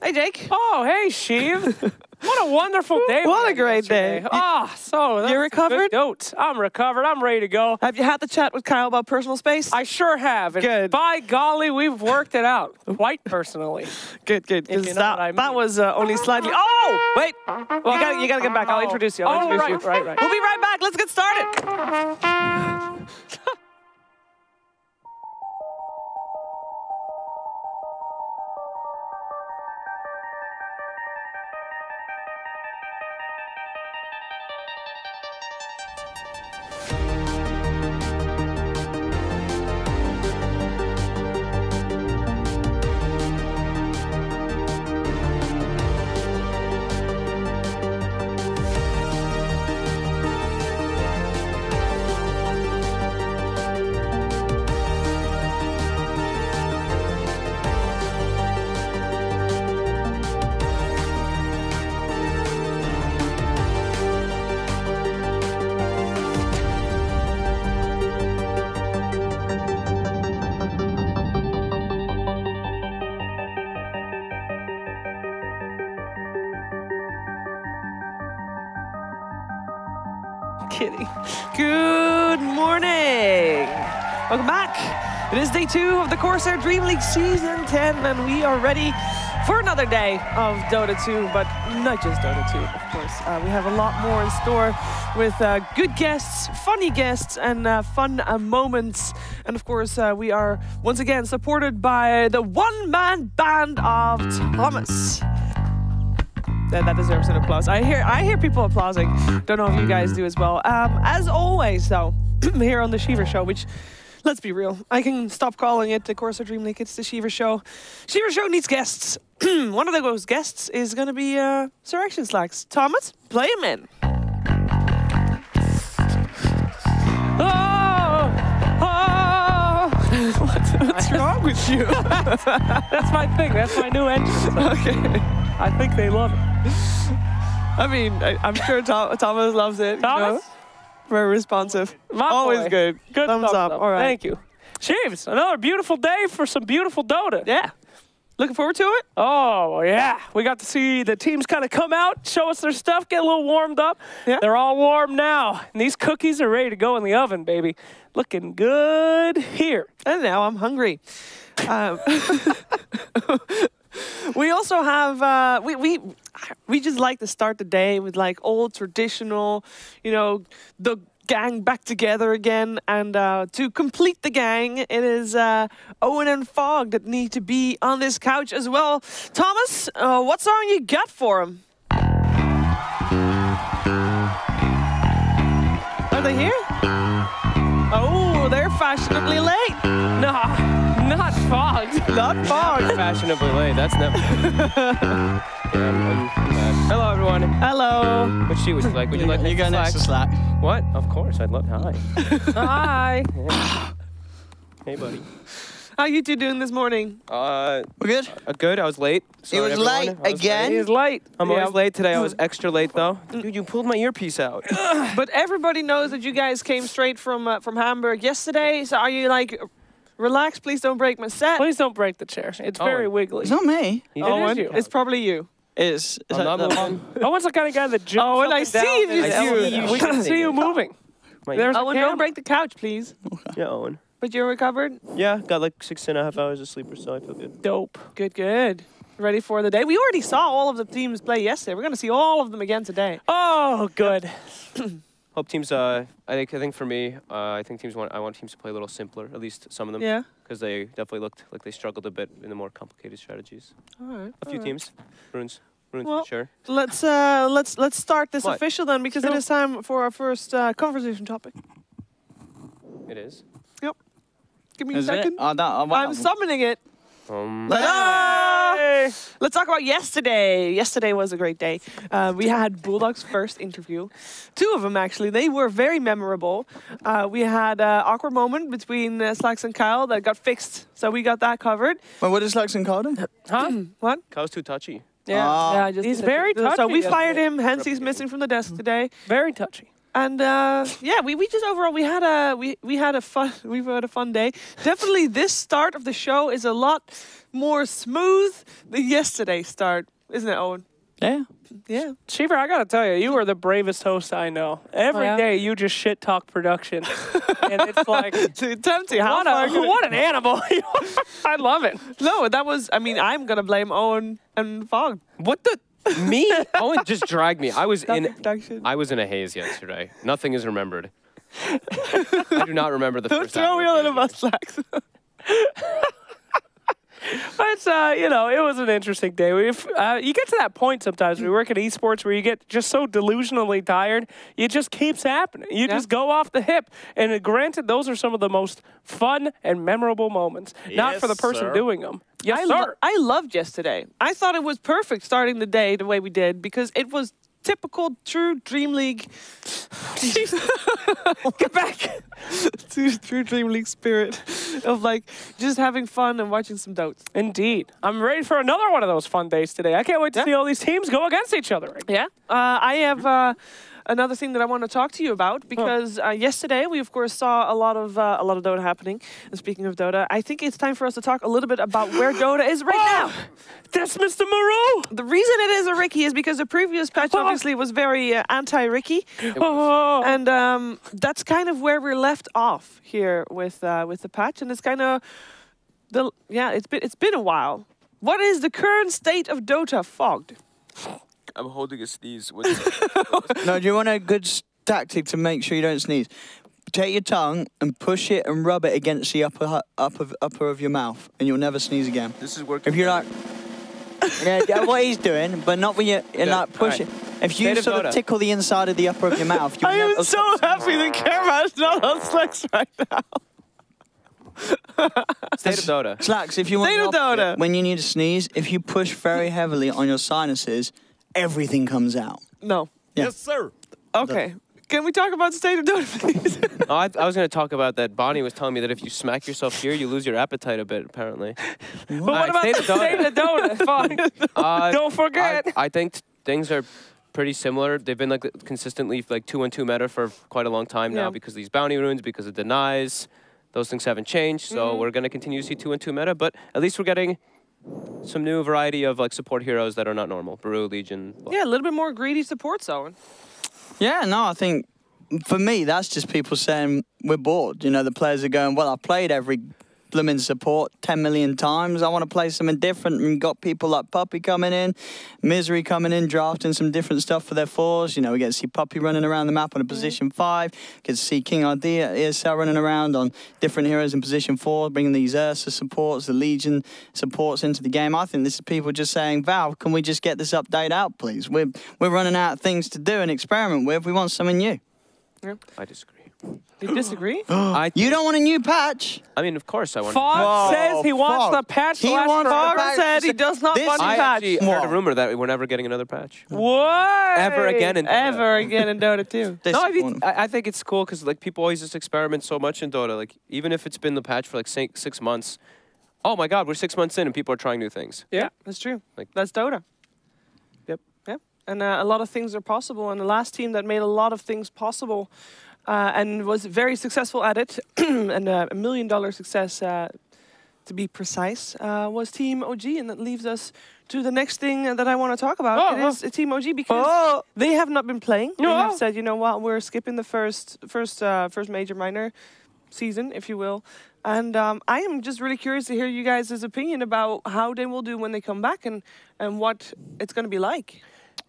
Hey, Jake. Oh, hey, Sheev. What a wonderful day. What a great day. You're recovered? I'm recovered. I'm ready to go. Have you had the chat with Kyle about personal space? I sure have. And good. By golly, we've worked it out quite personally. Good. Because that was only slightly. Oh, wait. You gotta get back. I'll introduce you. Right. We'll be right back. Let's get started. Kidding. Good morning. Welcome back. It is day 2 of the CORSAIR DreamLeague Season 10, and we are ready for another day of Dota 2, but not just Dota 2, of course. We have a lot more in store with good guests, funny guests, and fun moments. And of course, we are once again supported by the one-man band of Thomas. That deserves an applause. I hear people applauding. Don't know if you guys do as well. As always, though, here on the Sheever Show, which, let's be real, I can stop calling it the CORSAIR DreamLeague. It's the Sheever Show. Sheever Show needs guests. One of those guests is going to be Sir Action Slacks. Thomas, play him in. What's wrong with you? That's my thing. That's my new entrance. Okay. I think they love it. I mean, I'm sure Thomas loves it. Thomas? You know? Very responsive. My Always boy. good. Good thumbs up. All right. Thank you. Sheeves, another beautiful day for some beautiful Dota. Yeah. Looking forward to it? Oh, yeah. We got to see the teams kind of come out, show us their stuff, get a little warmed up. Yeah. They're all warm now. And these cookies are ready to go in the oven, baby. Looking good here. And now I'm hungry. We also have, we just like to start the day with like old traditional, you know, the gang back together again. And to complete the gang, it is Owen and Fogg that need to be on this couch as well. Thomas, what song you got for him? Are they here? Oh, they're fashionably late. Nah, not Fogg. Not Fogg. Fashionably late. That's never. Yeah, I'm bad. Hello, everyone. Hello. Which she would you like? Would you like You got next to Slack. What? Of course, I'd love. Hi. Hi. Yeah. Hey, buddy. How you two doing this morning? We're good? Good. I was late. It was Sorry, late everyone. I was again? He's late. I'm always late today. I was extra late though. Dude, you pulled my earpiece out. But everybody knows that you guys came straight from Hamburg yesterday. So are you like, relax, please don't break my set? Please don't break the chair. It's very wiggly. It's not me. Owen, you. it's probably you. Is I'm not moving. Owen's the kind of guy that jumps Oh, and up I and see down it. in the I see elevator. you. We can see you moving. There's Owen, don't break the couch, please. Yeah, Owen. But you're recovered? Yeah, got like 6.5 hours of sleep or so. I feel good. Dope. Good. Ready for the day? We already saw all of the teams play yesterday. We're going to see all of them again today. Oh, good. Hope teams. I think for me, I want teams to play a little simpler. At least some of them. Yeah. Because they definitely looked like they struggled a bit in the more complicated strategies. All right. A few teams. Runes Well, for sure. Let's start this What? official then, because it is time for our first conversation topic. It is. Yep. Give me a Is it? second. Wow. I'm summoning it. Hey! Let's talk about yesterday. Yesterday was a great day. We had Bulldog's first interview. 2 of them, actually. They were very memorable. We had an awkward moment between Slacks and Kyle that got fixed. So we got that covered. Well, what is Slax and Carter? Huh? What? Kyle's too touchy. Yeah. Ah. Yeah, just He's very touchy. So we fired him, hence he's missing from the desk today. Very touchy. And yeah, we just overall we had a fun day. Definitely, this start of the show is a lot more smooth than yesterday's start, isn't it, Owen? Yeah. Yeah. Cheever, I gotta tell you, you are the bravest host I know. Every day you just shit talk production, and it's like tempting. What an animal! I love it. No, that was. I mean, I'm gonna blame Owen and Fog. What the? Me? Owen just dragged me. I was Production. in a haze yesterday. Nothing is remembered. I do not remember the Don't first throw hour me of under the gaming. bus, Lax. But you know, it was an interesting day. You get to that point sometimes when you work in esports where you get just so delusionally tired, it just keeps happening. You just go off the hip. And granted, those are some of the most fun and memorable moments. Not for the person doing them. Yes, sir. I loved yesterday. I thought it was perfect starting the day the way we did because it was typical true DreamLeague. Get back. True DreamLeague spirit of like just having fun and watching some Dotes. Indeed. I'm ready for another one of those fun days today. I can't wait to see all these teams go against each other. Yeah. I have another thing that I want to talk to you about because yesterday we of course saw a lot of Dota happening. And speaking of Dota, I think it's time for us to talk a little bit about where Dota is right now. That's Mr. Maru. The reason it is a Ricky is because the previous patch obviously was very anti-Ricky, and that's kind of where we're left off here with the patch, and it's kind of it's been a while. What is the current state of Dota, Fogged? I'm holding a sneeze. No, do you want a good tactic to make sure you don't sneeze? Take your tongue and push it and rub it against the upper of your mouth, and you'll never sneeze again. This is working. If you're like, yeah, what he's doing, but not when you're like pushing. If you sort of tickle the inside of the upper of your mouth, you'll I am so happy the camera is not on Slacks right now. State of Dota. Slacks, if you want State of Dota. when you need to sneeze, if you push very heavily on your sinuses, everything comes out. No. Yeah. Yes, sir. Okay. Can we talk about State of Dota, please? I was going to talk about that. Bonnie was telling me that if you smack yourself here, you lose your appetite a bit, apparently. But what about the State of Dota? Fine. Don't forget. I think things are pretty similar. They've been like consistently like 2-1-2 meta for quite a long time now because of these bounty runes, because of denies. Those things haven't changed, so we're going to continue to see 2-1-2 meta, but at least we're getting some new variety of like support heroes that are not normal. Baru, Legion. Blah. Yeah, a little bit more greedy support, Owen. Yeah, no, I think for me, that's just people saying we're bored. You know, the players are going, well, I've played every blooming support 10 million times. I want to play something different. And you've got people like Puppy coming in, Misery coming in, drafting some different stuff for their fours. You know, we get to see Puppy running around the map on a position 5. Get to see King ID at ESL running around on different heroes in position 4, bringing these Ursa supports, the Legion supports into the game. I think this is people just saying, Valve, can we just get this update out, please? We're running out of things to do and experiment with. We want something new. Yeah. I disagree. You disagree? You don't want a new patch? I mean, of course I want. Fogg says he wants the patch. He wants Fogg said he does not want the I patch. actually heard a rumor that we're never getting another patch. What? Ever again in Dota. Ever again in Dota 2. No, I think it's cool because like people always just experiment so much in Dota. Like even if it's been the patch for like 6 months, oh my God, we're 6 months in and people are trying new things. Yeah, that's true. Like that's Dota. Yep. Yeah, and a lot of things are possible. And the last team that made a lot of things possible and was very successful at it, and $1 million success to be precise, was Team OG. And that leaves us to the next thing that I want to talk about. It is Team OG because they have not been playing. They have said, you know what, we're skipping the first major minor season, if you will. And I am just really curious to hear you guys' opinion about how they will do when they come back and what it's going to be like.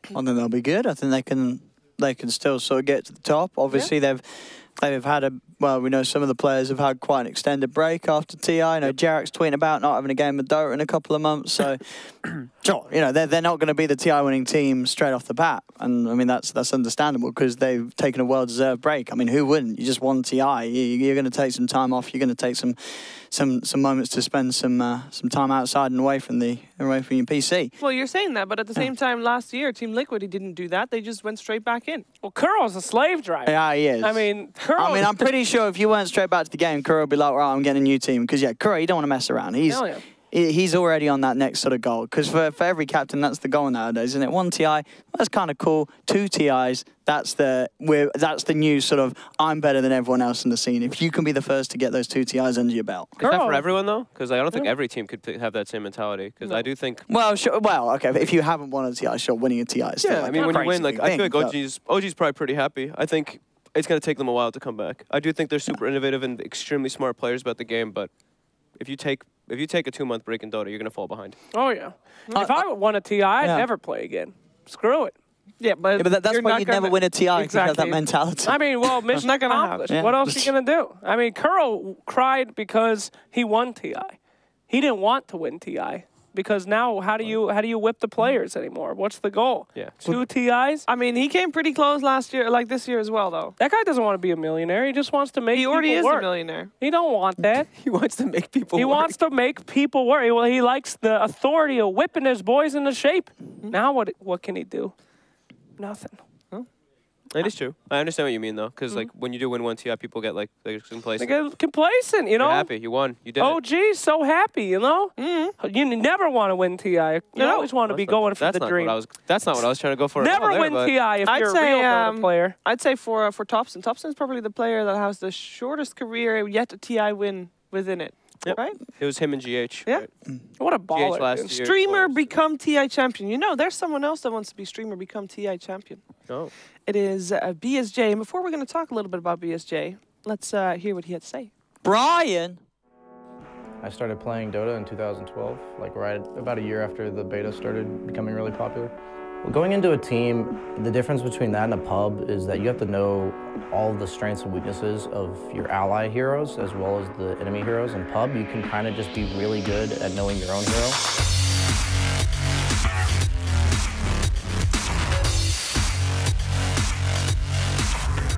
I think they'll be good. I think they can still sort of get to the top. Obviously, they've had we know some of the players have had quite an extended break after TI. You know, Jarek's tweeting about not having a game of Dota in a couple of months. So, sure, you know, they're not going to be the TI winning team straight off the bat. And I mean, that's understandable because they've taken a well-deserved break. I mean, who wouldn't? You just won TI. You're going to take some time off. You're going to take some moments to spend some time outside and away from your PC. Well, you're saying that, but at the same time, last year, Team Liquid, he didn't do that. They just went straight back in. Well, Kuro's a slave driver. Yeah, he is. I mean, I'm pretty sure if you went straight back to the game, Kuro would be like, right, I'm getting a new team. Because, yeah, Kuro, you don't want to mess around. He's he's already on that next sort of goal. Because for every captain, that's the goal nowadays, isn't it? 1 TI, that's kind of cool. 2 TIs, that's the new sort of I'm better than everyone else in the scene. If you can be the first to get those 2 TIs under your belt. Is that for everyone though? Because I don't think every team could have that same mentality. Because I do think. Well, sure. Well, okay. If you haven't won a TI, sure, winning a TI is still. Yeah, I mean, when you win, like I feel like OG's probably pretty happy. I think it's going to take them a while to come back. I do think they're super innovative and extremely smart players about the game, but if you take a 2-month break in Dota, you're going to fall behind. Oh, yeah. If I won a TI, I'd never play again. Screw it. Yeah, but that's why you'd never win a TI because you have that mentality. I mean, well, mission accomplished. What else are you going to do? I mean, Curl cried because he won TI. He didn't want to win TI. Because now, how do you whip the players anymore? What's the goal? Yeah. 2 TIs? I mean, he came pretty close last year, like this year as well, though. That guy doesn't want to be a millionaire. He just wants to make people work. He already is a millionaire. He don't want that. He wants to make people work. He wants to make people work. Well, he likes the authority of whipping his boys into shape. Now what can he do? Nothing. It is true. I understand what you mean, though, because like when you do win 1 TI, people get like complacent. They get complacent, you know. You're happy, you won, you did it. Geez, so happy, you know. You never want to win TI. You always want to be going for the dream. That's not what I was trying to go for. Never win TI if you're a real Dota player. I'd say for Thompson. Thompson's probably the player that has the shortest career yet a TI win within it. Yep. Right? It was him and GH. Yeah. Right? What a baller. last year Streamer become TI champion. You know, there's someone else that wants to be streamer become TI champion. Oh. It is BSJ. And before we're going to talk a little bit about BSJ, let's hear what he had to say. Brian! I started playing Dota in 2012, like right about a year after the beta started becoming really popular. Well, going into a team, the difference between that and a pub is that you have to know all the strengths and weaknesses of your ally heroes as well as the enemy heroes. In pub, you can kind of just be really good at knowing your own hero.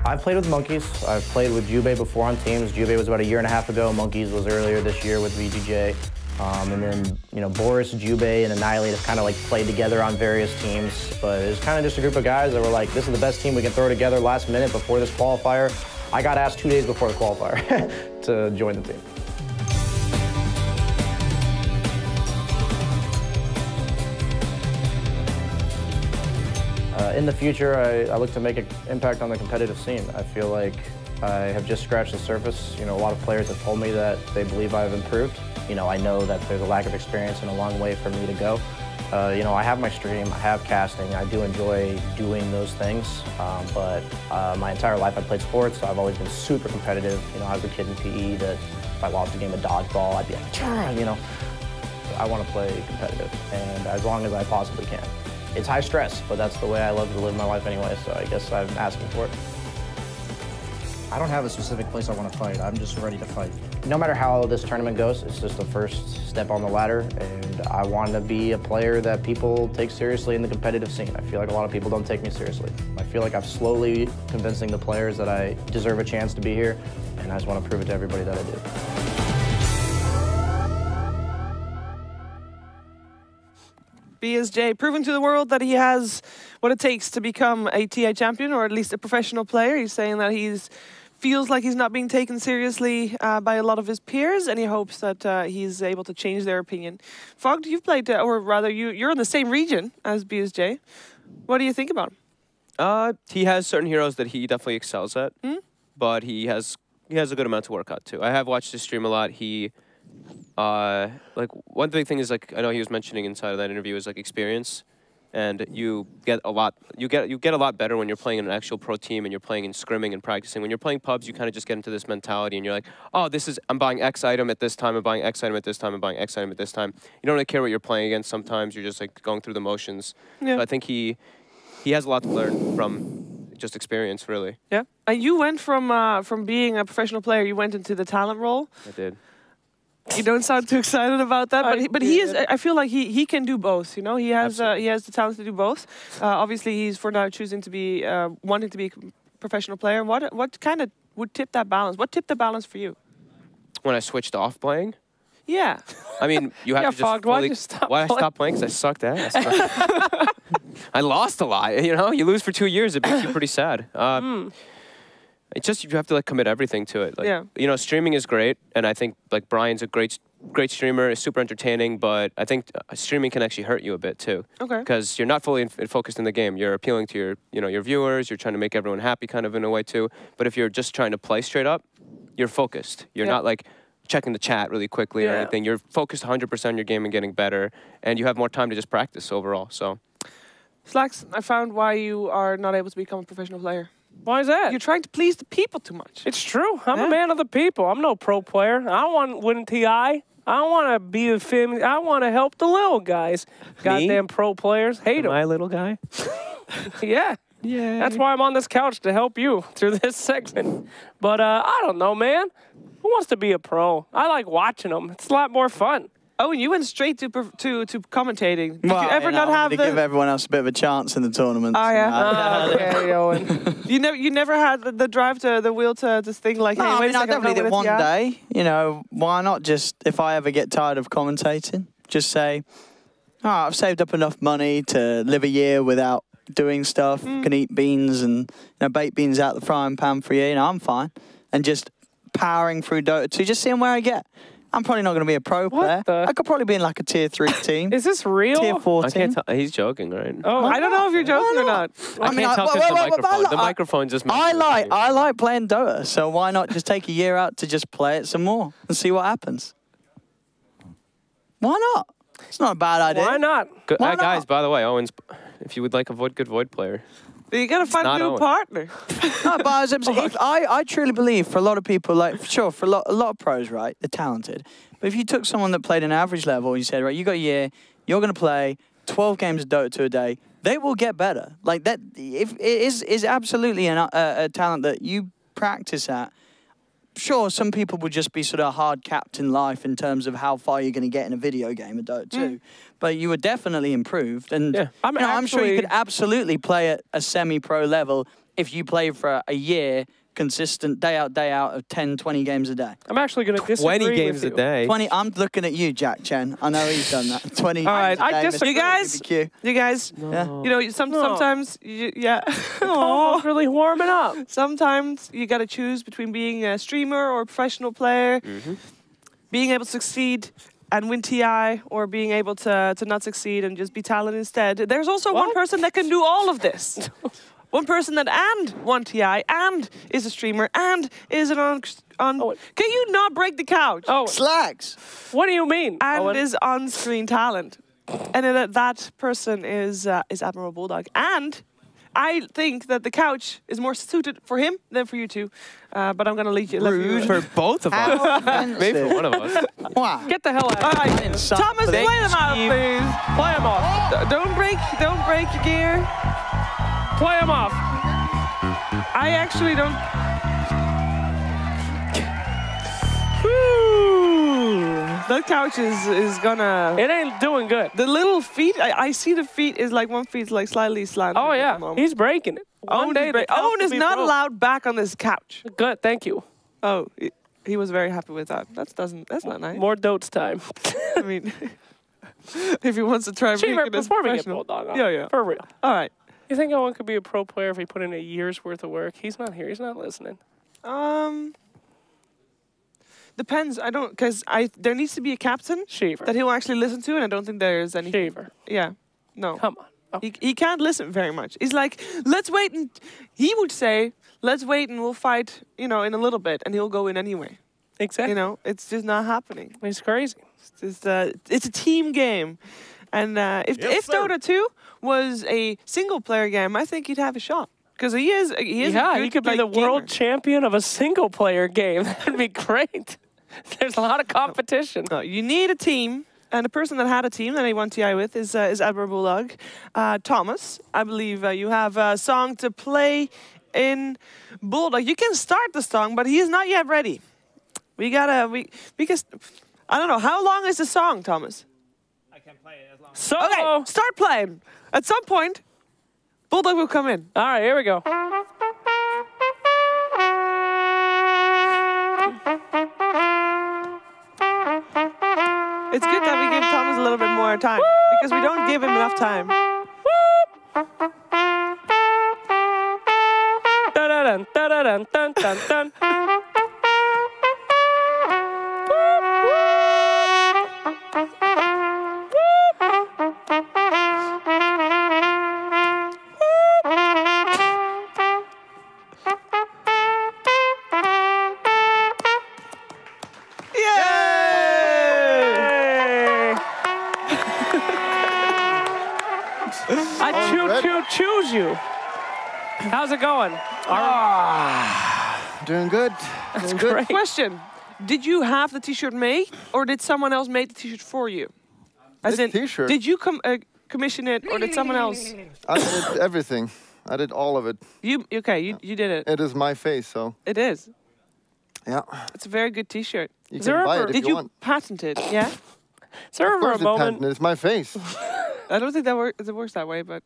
I've played with Monkeys. I've played with Jubei before on teams. Jubei was about a year and a half ago. Monkeys was earlier this year with VGJ. And then, you know, Boris, Jubei, and Annihilate have kind of like played together on various teams. But it was kind of just a group of guys that were like, this is the best team we can throw together last minute before this qualifier. I got asked 2 days before the qualifier to join the team. In the future, I look to make an impact on the competitive scene. I feel like I have just scratched the surface. You know, a lot of players have told me that they believe I've improved. You know, I know that there's a lack of experience and a long way for me to go. You know, I have my stream, I have casting, I do enjoy doing those things, but my entire life I've played sports, so I've always been super competitive. You know, I was a kid in PE that if I lost a game of dodgeball, I'd be like, you know. I want to play competitive, and as long as I possibly can. It's high stress, but that's the way I love to live my life anyway, so I guess I'm asking for it. I don't have a specific place I want to fight. I'm just ready to fight. No matter how this tournament goes, it's just the first step on the ladder, and I want to be a player that people take seriously in the competitive scene. I feel like a lot of people don't take me seriously. I feel like I'm slowly convincing the players that I deserve a chance to be here, and I just want to prove it to everybody that I do. BSJ proving to the world that he has what it takes to become a TI champion, or at least a professional player. He's saying that feels like he's not being taken seriously by a lot of his peers, and he hopes that he's able to change their opinion. Fogg, you've played, or rather, you're in the same region as BSJ. What do you think about him? He has certain heroes that he definitely excels at, but he has a good amount to work out too. I have watched his stream a lot. Like one big thing is, like, I know he was mentioning inside of that interview, is like experience, and you get a lot better when you're playing in an actual pro team and you're playing in scrimming and practicing. When you're playing pubs, you kind of just get into this mentality and you're like, oh, I'm buying X item at this time, I'm buying X item at this time, I'm buying X item at this time. You don't really care what you're playing against. Sometimes you're just like going through the motions. Yeah. So I think he has a lot to learn from just experience, really. Yeah. And you went from being a professional player, you went into the talent role. I did. You don't sound too excited about that, but he is. I feel like he can do both. You know, he has the talent to do both. Obviously, he's for now choosing to be wanting to be a professional player. What kind of would tip that balance? What tipped the balance for you? When I switched off playing. Yeah. I mean, you have to just why I stopped playing? Because I sucked ass. I lost a lot. You know, you lose for 2 years, it makes you pretty sad. It's just you have to like commit everything to it. Like, you know, streaming is great, and I think like Brian's a great great streamer, is super entertaining, but I think streaming can actually hurt you a bit too. Okay. Because you're not fully focused in the game. You're appealing to your viewers. You're trying to make everyone happy, kind of in a way too. But if you're just trying to play straight up, you're focused. You're not like checking the chat really quickly or anything. You're focused 100% on your game and getting better, and you have more time to just practice overall. So, Slacks, I found why you are not able to become a professional player. Why is that? You're trying to please the people too much. It's true. I'm a man of the people. I'm no pro player. I don't want to win TI. I don't want to be a family. I want to help the little guys. Goddamn pro players. Hate them. my little guy. Yeah. Yeah. That's why I'm on this couch, to help you through this segment. But I don't know, man. Who wants to be a pro? I like watching them. It's a lot more fun. Oh, and you went straight to commentating. Did Well, you ever not have to give everyone else a bit of a chance in the tournament. Oh, yeah. Okay, Owen. You never had the drive to the will to this thing like, No, hey, I wait mean, a I second, definitely I'm did not one with day. You know, why not just, if I ever get tired of commentating, just say, oh, I've saved up enough money to live a year without doing stuff, can eat beans and baked beans out the frying pan for a year. I'm fine. And just powering through Dota 2, just seeing where I get. I'm probably not going to be a pro player. I could probably be in like a tier 3 team. Is this real? Tier 4 I team. can't tell. He's joking, right? Oh, I don't know if you're joking or not. I can't tell because the microphone. The microphone just. I like playing Dota, so why not just take a year out to just play it some more and see what happens? Why not? It's not a bad idea. Why not? Why Guys, not? by the way, Owens, if you would like a good Void player. You gotta find a not new Owen. partner. No, but I truly believe for a lot of people, like, sure, for a lot of pros, right, they're talented. But if you took someone that played an average level and you said, right, you got a year, you're going to play 12 games of Dota 2 a day, they will get better. Like, that if it is absolutely a talent that you practice at. Sure, some people would just be sort of hard capped in life in terms of how far you're going to get in a video game of Dota 2. But you were definitely improved. And I'm sure you could absolutely play at a semi-pro level if you play for a year, consistent, day out of 10, 20 games a day. I'm actually going to disagree 20 games with a day. 20. I'm looking at you, Jack Chen. I know he's done that. 20 All right, games a day, I disagree. Mr. You guys, Yeah. you know, sometimes, yeah. Oh, really warming up. Sometimes you gotta choose between being a streamer or a professional player, being able to succeed and win TI, or being able to not succeed and just be talent instead. There's also one person that can do all of this. One person that won TI and is a streamer and is an can you not break the couch? Oh, Slacks. what do you mean? And Owen? is on-screen talent. And that person is Admiral Bulldog. And I think that the couch is more suited for him than for you two. But I'm going to let you. For both of us. Maybe for one of us. Wow. Get the hell out All of here. right, Thomas, play them out, please. Play him off. Don't break your gear. Play him off. I actually don't. That couch is gonna. It ain't doing good. The little feet. I see the feet is like one feet's like slightly slanted. Oh, at yeah. the moment. He's breaking it. One day, the couch Owen will is be not broke. allowed back on this couch. Good, thank you. Oh, he was very happy with that. That's not nice. More Dotes time. I mean, if he wants to try Cheever, making this before we get professional. Bulldog on. Yeah. For real. All right. You think Owen could be a pro player if he put in a year's worth of work? He's not here. He's not listening. Depends. I don't, because there needs to be a captain Cheever. that he'll actually listen to, and I don't think there's any. Cheever. Yeah. No. Come on. Okay. He can't listen very much. He's like, let's wait, and he would say, let's wait and we'll fight, in a little bit, and he'll go in anyway. Exactly. It's just not happening. He's crazy. It's a team game, and if Dota 2 was a single player game, I think he'd have a shot. Because he is Yeah, a good, he could be the world champion of a single player game. That'd be great. There's a lot of competition. No, you need a team. And the person that had a team that he won TI with is Admiral Bulldog. Thomas, I believe you have a song to play in Bulldog. You can start the song, but he is not yet ready. Because I don't know, how long is the song, Thomas? I can play it as long as... So, Okay, start playing. At some point, Bulldog will come in. all right, here we go. It's good that we give Thomas a little bit more time, because we don't give him enough time. Dun, dun, dun, dun, dun, dun. I choose you. How's it going? Doing good. That's Doing good. great. Question. Did you have the t-shirt made, or did someone else make the t-shirt for you? As This in, t-shirt? did you commission it, or did someone else? I did everything. I did all of it. You did it. It is my face, so It is. yeah. It's a very good t-shirt. You there can buy ever- it if Did you you want. patent it? Yeah. Is there Of ever a course, moment? it's my face. I don't think it works that way, but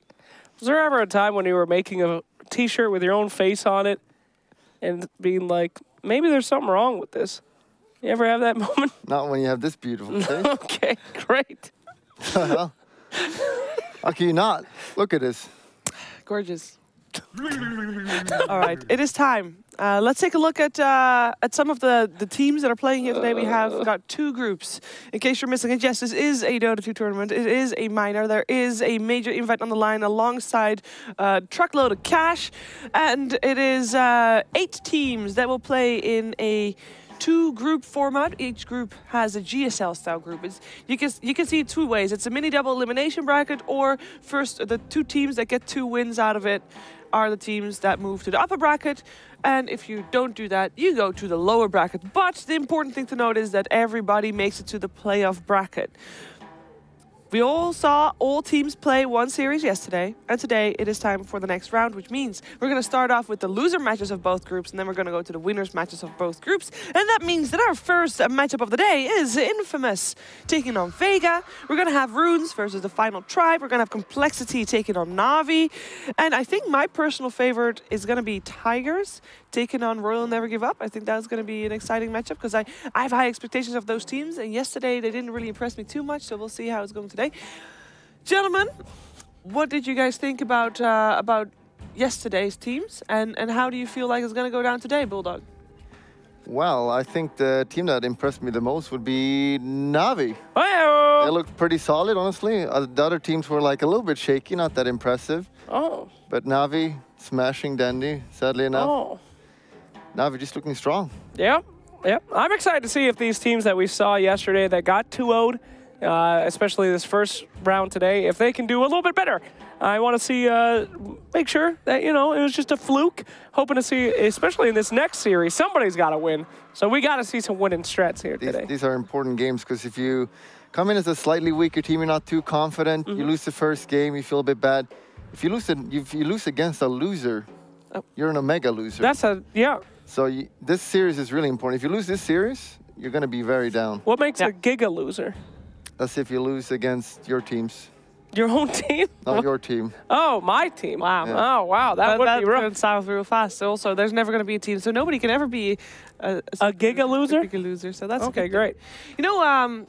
Was there ever a time when you were making a T-shirt with your own face on it, and being like, maybe there's something wrong with this? You ever have that moment? Not when you have this beautiful face. Okay, great. How can you not? Look at this. gorgeous. All right, it is time. Let's take a look at some of the teams that are playing here today. We have got two groups. In case you're missing it, yes, this is a Dota 2 tournament. It is a minor. There is a major invite on the line alongside a truckload of cash. And it is 8 teams that will play in a 2-group format. Each group has a GSL style group. You can see it 2 ways. It's a mini double elimination bracket, or first the 2 teams that get 2 wins out of it are the teams that move to the upper bracket. And if you don't do that, you go to the lower bracket. But the important thing to note is that everybody makes it to the playoff bracket. We all saw all teams play 1 series yesterday, and today it is time for the next round, which means we're going to start off with the loser matches of both groups, and then we're going to go to the winners matches of both groups. And that means that our first matchup of the day is Infamous taking on Vega. We're going to have Runes versus the Final Tribe. We're going to have Complexity taking on Na'Vi. And I think my personal favorite is going to be Tigers taking on Royal Never Give Up. I think that's going to be an exciting matchup because I have high expectations of those teams, and yesterday they didn't really impress me too much, so we'll see how it's going today. Gentlemen, what did you guys think about yesterday's teams, and how do you feel like it's going to go down today, Bulldog? Well, I think the team that impressed me the most would be Na'Vi. Hey-o! They looked pretty solid, honestly. The other teams were like a little bit shaky, not that impressive. Oh. But Na'Vi smashing Dandy, sadly enough. Oh. Na'Vi just looking strong. Yep. I'm excited to see if these teams that we saw yesterday that got 2-0'd, especially this first round today, if they can do a little bit better. I want to see, make sure that, it was just a fluke. Hoping to see, especially in this next series, somebody's got to win. So we got to see some winning strats here today. These are important games because if you come in as a slightly weaker team, you're not too confident, you lose the first game, you feel a bit bad. If you lose against a loser, you're an Omega loser. Yeah. So this series is really important. If you lose this series, you're going to be very down. What makes a Giga loser? That's if you lose against your teams. Your own team? Not your team. Oh, my team. Wow. Yeah. Oh, wow. That would be rough. That south real fast. So also, there's never going to be a team, so nobody can ever be a Giga loser? A Giga loser. So that's okay. Great. We're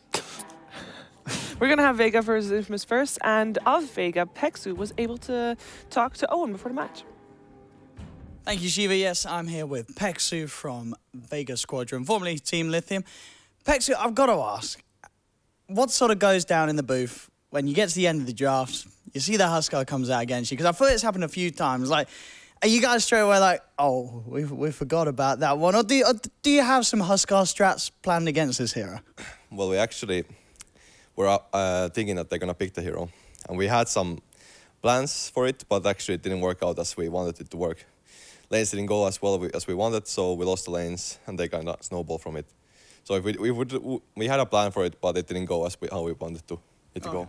going to have Vega versus Infamous first, and of Vega, Pexu was able to talk to Owen before the match. Thank you, Shiva. Yes, I'm here with Pexu from Vega Squadron, formerly Team Lithium. Pexu, I've got to ask, what sort of goes down in the booth when you get to the end of the draft, you see the Huskar comes out against you? Because I thought it's happened a few times. Like, are you guys straight away like, oh, we forgot about that one? Or do you have some Huskar strats planned against this hero? Well, we actually were thinking that they're going to pick the hero. And we had some plans for it, but actually it didn't work out as we wanted it to work. Lanes didn't go as well as we wanted, so we lost the lanes, and they kind of snowballed from it. So if we had a plan for it, but it didn't go as how we wanted it to go.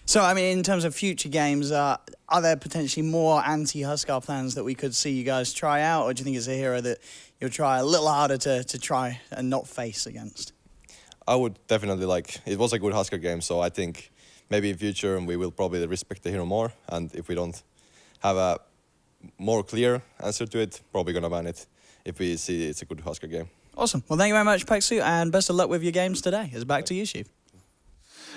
So, I mean, in terms of future games, are there potentially more anti-Huskar plans that we could see you guys try out, or do you think it's a hero that you'll try a little harder to try and not face against? I would definitely it was a good Huskar game, so I think maybe in future we will probably respect the hero more, and if we don't have a more clear answer to it, probably going to ban it if we see it's a good Huskar game. Awesome. Well, thank you very much, Pexu, and best of luck with your games today. It's back to you, Shiv.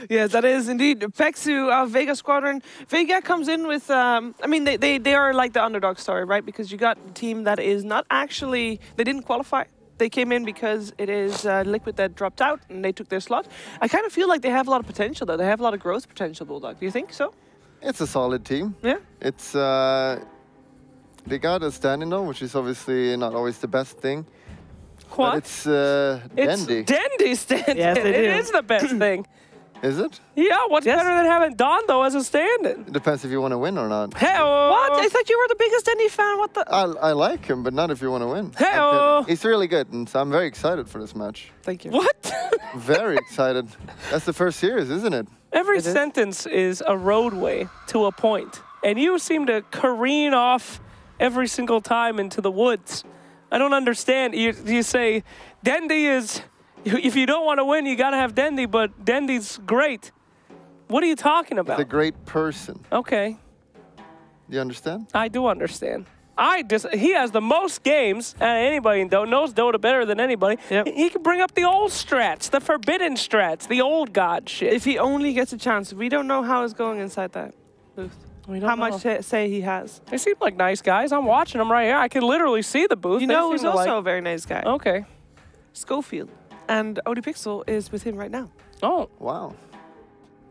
Yeah, that is indeed Pexu of Vega Squadron. Vega comes in with, they are like the underdog story, right? Because you got a team that is not actually, they didn't qualify. They came in because it is Liquid that dropped out and they took their slot. I kind of feel like they have a lot of potential, though. They have a lot of growth potential, Bulldog. Do you think so? It's a solid team. Yeah. It's they got a standing though, which is obviously not always the best thing. What? But it's Dandy. It's Dandy standing. Yes, it is the best thing. Is it? Yeah, what's better than having Dondo as a stand-in? It depends if you want to win or not. Hey-oh. What? I thought you were the biggest Dendy fan. What the? I like him, but not if you want to win. Hey-oh. He's really good, and so I'm very excited for this match. Thank you. What? Very excited. That's the first series, isn't it? Every sentence is a roadway to a point, and you seem to careen off every single time into the woods. I don't understand. You say, Dendy is... If you don't want to win, you got to have Dendy, but Dendy's great. What are you talking about? He's a great person. Okay. Do you understand? I do understand. He has the most games out of anybody in Dota, knows Dota better than anybody. Yep. He can bring up the old strats, the forbidden strats, the old god shit. If he only gets a chance, we don't know how it's going inside that booth. How much say he has. They seem like nice guys. I'm watching them right here. I can literally see the booth. You know who's also a very nice guy? Okay. Schofield. And ODPixel is with him right now. Oh. Wow.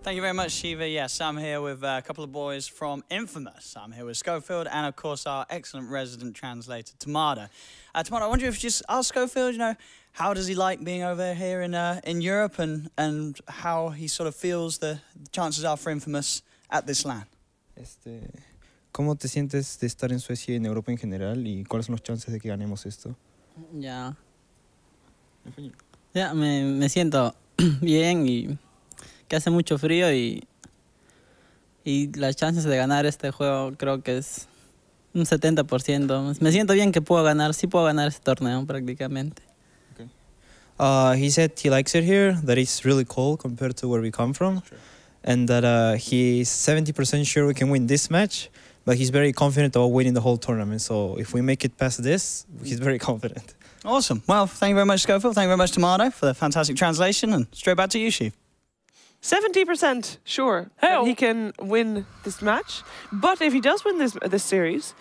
Thank you very much, Shiva. Yes, I'm here with a couple of boys from Infamous. I'm here with Schofield and, of course, our excellent resident translator, Tamada. Tamada, I wonder if you just ask Schofield, you know, how does he like being over here in Europe and how he sort of feels the chances are for Infamous at this LAN? ¿Cómo te sientes de estar en Suecia y en Europa en general y cuáles son los chances de que ganemos esto? Ya. Ya, me siento bien y que hace mucho frío y las chances de ganar este juego creo que es un 70%. Me siento bien que puedo ganar, sí puedo ganar este torneo prácticamente. Okay. He said he likes it here, that it's really cold compared to where we come from, and that he's 70% sure we can win this match, but he's very confident about winning the whole tournament. So if we make it past this, he's very confident. Awesome. Well, thank you very much, Schofield. Thank you very much, Tamado, for the fantastic translation. And straight back to you, Shiv. 70% sure that he can win this match. But if he does win this series,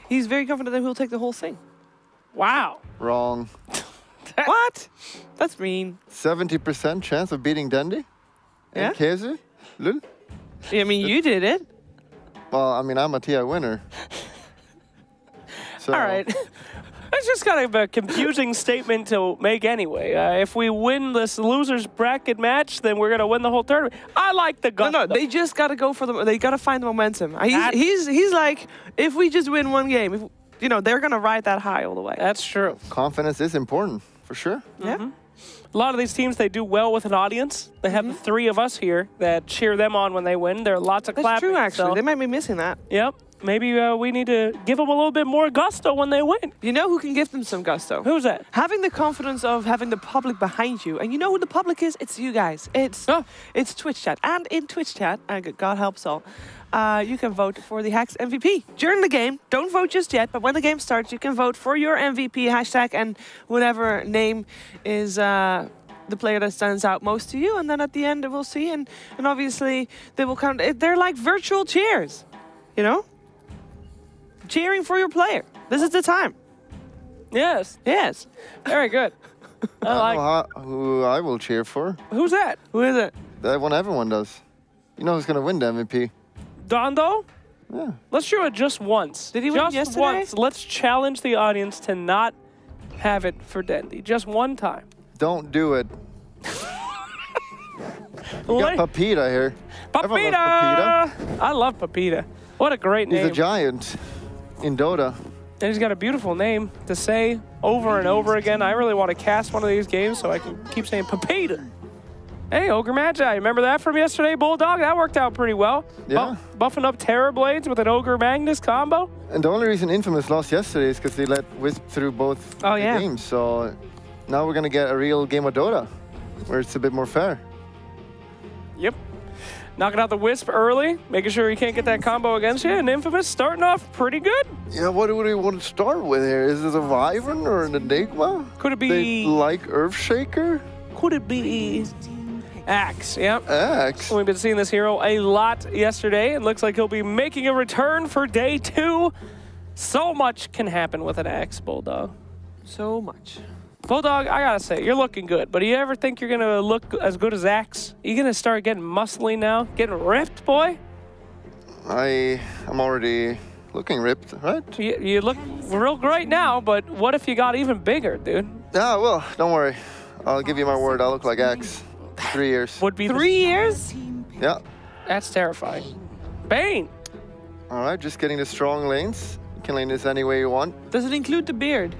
he's very confident that he'll take the whole thing. Wow. Wrong. What? That's mean. 70% chance of beating Dendy? Yeah? And Kezu? Lul? I mean, you did it. Well, I mean, I'm a TI winner. So. All right. It's just kind of a confusing statement to make anyway. If we win this loser's bracket match, then we're going to win the whole tournament. I like the gusto. No, they just got to go for they got to find the momentum. He's like, if we just win one game, they're going to ride that high all the way. That's true. Confidence is important, for sure. Yeah. A lot of these teams, they do well with an audience. They have the three of us here that cheer them on when they win. There are lots of clapping. That's true, actually. So. They might be missing that. Yep. Maybe we need to give them a little bit more gusto when they win. You know who can give them some gusto? Who's that? Having the confidence of having the public behind you. And you know who the public is? It's you guys. It's Twitch chat. And in Twitch chat, God helps all, you can vote for the Hacks MVP. During the game, don't vote just yet, but when the game starts, you can vote for your MVP hashtag and whatever name is the player that stands out most to you. And then at the end, we'll see. And obviously, they will count. They're like virtual cheers, you know? Cheering for your player. This is the time. Yes. Yes. Very good. I know who I will cheer for. Who's that? Who is it? That one everyone does. You know who's going to win the MVP? Dondo? Yeah. Let's do it just once. Did he win yesterday? Just once. Let's challenge the audience to not have it for Dendy. Just one time. Don't do it. You got Papita here. Papita! I love Papita. What a great name. He's a giant in Dota. And he's got a beautiful name to say over and over again. I really want to cast one of these games so I can keep saying Papita. Hey, Ogre Magi, remember that from yesterday, Bulldog? That worked out pretty well. Yeah. Buffing up Terror Blades with an Ogre Magnus combo. And the only reason Infamous lost yesterday is because they let Wisp through both games. So now we're going to get a real game of Dota where it's a bit more fair. Yep. Knocking out the Wisp early, making sure he can't get that combo against you, and Infamous starting off pretty good. Yeah, what do we want to start with here? Is it a Wyvern or an Enigma? Could it be... They like Earthshaker? Could it be... Axe, yep. Axe? We've been seeing this hero a lot yesterday. It looks like he'll be making a return for day 2. So much can happen with an Axe, Bulldog. So much. Bulldog, I gotta say, you're looking good, but do you ever think you're gonna look as good as Axe? You gonna start getting muscly now? Getting ripped, boy? I am already looking ripped, right? You look real great now, but what if you got even bigger, dude? Yeah, well, don't worry. I'll give you my word, I'll look like Axe. 3 years. Would be 3 years? Yeah. That's terrifying. Bane. All right, just getting the strong lanes. You can lane this any way you want. Does it include the beard?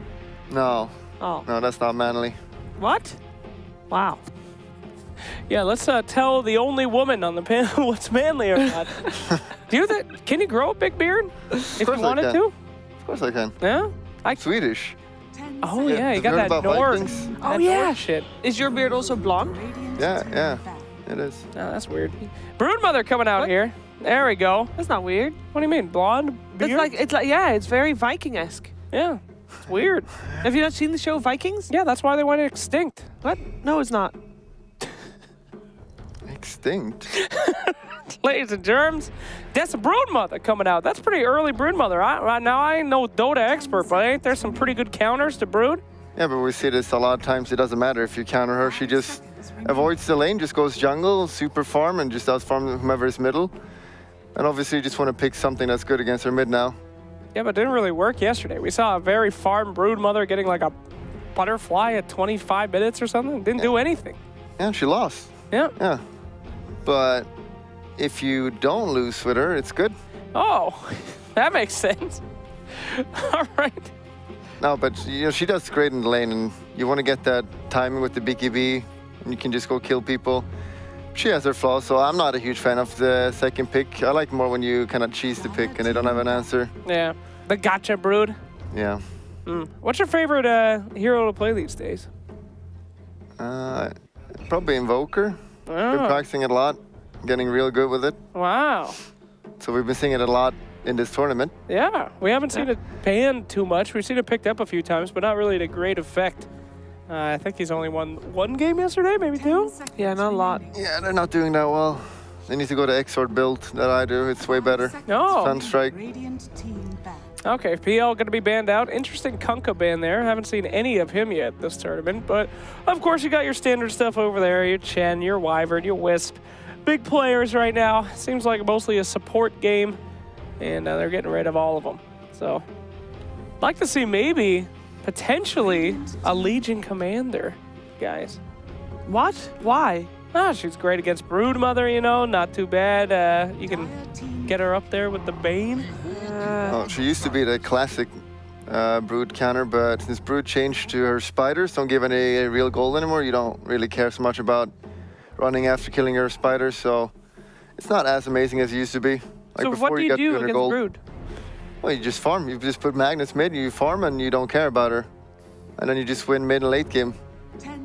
No. Oh. No, that's not manly. What? Wow. Yeah, let's tell the only woman on the panel what's manly or not. Can you grow a big beard if you wanted to? Of course I can. Yeah? Swedish. Oh, yeah, you have got you heard that about North. Vikings? Oh, yeah. Shit. Is your beard also blonde? Yeah, it is. Oh, that's weird. Broodmother coming out here. There we go. That's not weird. What do you mean, blonde beard? It's like yeah, it's very Viking-esque. Yeah, it's weird. Have you not seen the show Vikings? Yeah, that's why they went extinct. What? No, it's not. Extinct? Ladies and germs, that's a Broodmother coming out. That's pretty early Broodmother. Now, I ain't no Dota expert, but ain't there some pretty good counters to Brood? Yeah, but we see this a lot of times. It doesn't matter if you counter her. She just avoids the lane, just goes jungle, super farm, and just outfarm whomever is middle. And obviously you just want to pick something that's good against her mid now. Yeah, but it didn't really work yesterday. We saw a very farm Broodmother getting like a butterfly at 25 minutes or something. Didn't do anything. Yeah, she lost. Yeah. Yeah. But if you don't lose with her, it's good. Oh, that makes sense. All right. No, but she does great in the lane, and you want to get that timing with the BKB, and you can just go kill people. She has her flaws, so I'm not a huge fan of the second pick. I like more when you kind of cheese the pick and they don't have an answer. Yeah, the gotcha Brood. Yeah. What's your favorite hero to play these days? Probably Invoker. Oh. Been practicing it a lot, getting real good with it. Wow. So we've been seeing it a lot in this tournament. Yeah, we haven't seen it banned too much. We've seen it picked up a few times, but not really to great effect. I think he's only won one game yesterday, maybe two? Yeah, not a lot. Yeah, they're not doing that well. They need to go to Exort build that I do. It's way better. Oh. Sunstrike. Okay, PL going to be banned out. Interesting Kunkka ban there. Haven't seen any of him yet this tournament. But, of course, you got your standard stuff over there. Your Chen, your Wyvern, your Wisp. Big players right now. Seems like mostly a support game. And they're getting rid of all of them. So, like to see maybe, potentially, a Legion Commander, guys. What? Why? Ah, she's great against Broodmother, you know. Not too bad. You can get her up there with the Bane. She used to be the classic Brood counter, but since Brood changed to her spiders, don't give any real gold anymore. You don't really care so much about running after killing her spiders, so it's not as amazing as it used to be. Like so before what do you do against gold. Brood? Well, you just farm. You just put Magnus mid, you farm, and you don't care about her. And then you just win mid and late game.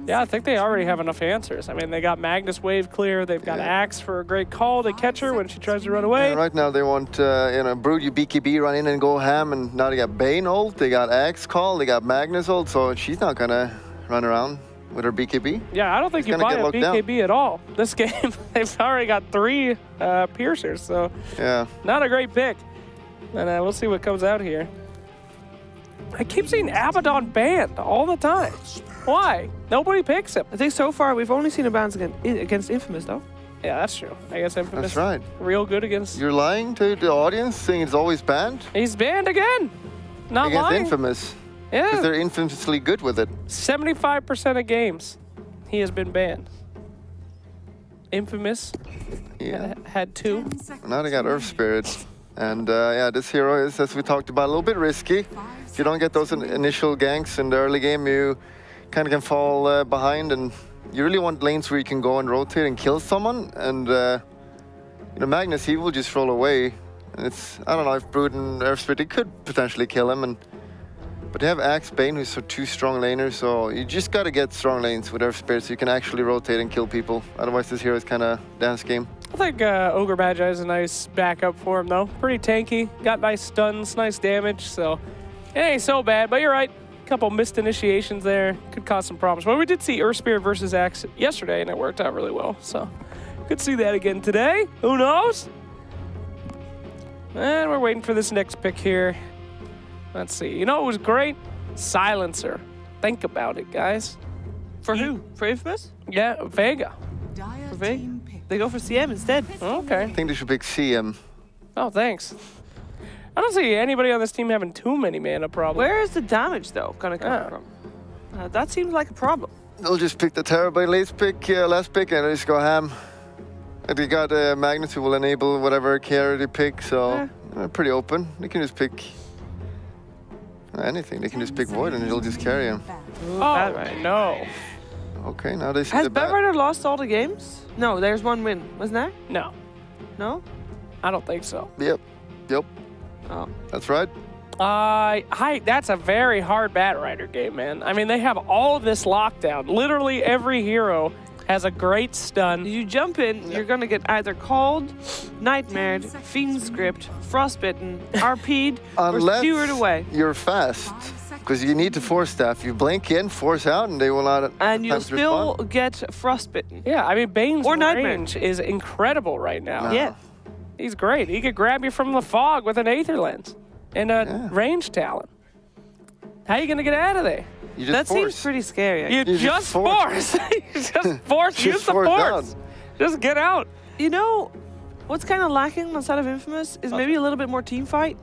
Yeah, I think they already have enough answers. I mean, they got Magnus Wave clear. They've got Axe for a great call to catch her when she tries to run away. Yeah, right now they want, Brood, you BKB, run in and go ham, and now they got Bane ult, they got Axe call, they got Magnus ult, so she's not gonna run around with her BKB. Yeah, I don't think you buy a BKB at all. This game, they've already got 3 piercers, so yeah, not a great pick. And we'll see what comes out here. I keep seeing Abaddon banned all the time. Why? Nobody picks him. I think so far we've only seen a bans against Infamous, though. Yeah, that's true. I guess Infamous. That's right. Real good against. You're lying to the audience, saying it's always banned? He's banned again. Not against lying. Infamous. Yeah. Because they're infamously good with it. 75% of games, he has been banned. Infamous. Yeah. Had 2. Now they got Earth Spirits. And yeah, this hero is, as we talked about, a little bit risky. If you don't get those initial ganks in the early game, you kind of can fall behind, and you really want lanes where you can go and rotate and kill someone. And Magnus, he will just roll away. And it's, I don't know if Brood and Earth Spirit, they could potentially kill him. But they have Axe Bane, who's 2 strong laners, so you just got to get strong lanes with Earth Spirit so you can actually rotate and kill people. Otherwise, this hero is kind of dance game. I think Ogre Magi is a nice backup for him, though. Pretty tanky, got nice stuns, nice damage, so it ain't so bad. But you're right, a couple missed initiations there could cause some problems. But we did see Earth Spirit versus Axe yesterday, and it worked out really well. So could see that again today. Who knows? And we're waiting for this next pick here. Let's see. You know what was great? Silencer. Think about it, guys. For who? For Infamous? Yeah, Vega. For Vega? They go for CM instead. Okay. I think they should pick CM. Oh, thanks. I don't see anybody on this team having too many mana problems. Where is the damage, though, going to come from? That seems like a problem. they'll just pick the Terrorblade last pick, and just go ham. And they got Magnus who will enable whatever carry they pick, so pretty open. They can just pick anything. They can just pick Void and he'll just carry him. Oh, right. No. Okay, now they see Has the Bad Rider lost all the games? No, there's one win. Wasn't there? No. No? I don't think so. Yep. Oh. That's right. That's a very hard Bat Rider game, man. I mean, they have all of this lockdown. Literally every hero has a great stun. You jump in, you're gonna get either called, nightmared, fiend script, frostbitten, RP'd, or skewered away. You're fast, because you need to force staff. You blink in, force out, and they will not. And you'll still get frostbitten. Yeah, I mean, Bane's or range is incredible right now. No. Yeah. He's great. He could grab you from the fog with an Aether Lens and a range talent. How are you gonna get out of there? You just that force. seems pretty scary. You just force. Just force. Use the force. Just get out. You know, what's kind of lacking outside of Infamous is maybe a little bit more team fight.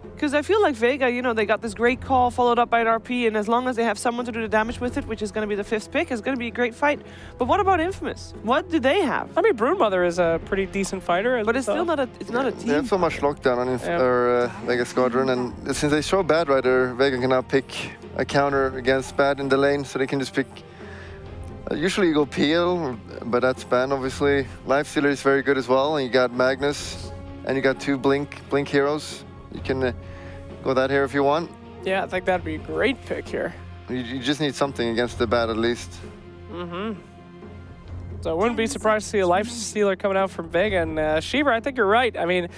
Because I feel like Vega, you know, they got this great call followed up by an RP, and as long as they have someone to do the damage with it, which is going to be the 5th pick, it's going to be a great fight. But what about Infamous? What do they have? I mean, Broodmother is a pretty decent fighter. But it's still not a, not a team. They have so much lockdown on Vega Squadron, and since they show Bad Rider, Vega can now pick a counter against Bad in the lane, so they can just pick. Usually you go PL, but that's banned, obviously. Lifestealer is very good as well, and you got Magnus, and you got 2 blink heroes. You can go that here if you want. Yeah, I think that'd be a great pick here. You just need something against the Bad at least. Mm-hmm. So I wouldn't be surprised to see a Lifestealer coming out from Vega. And Shiva, I think you're right. I mean,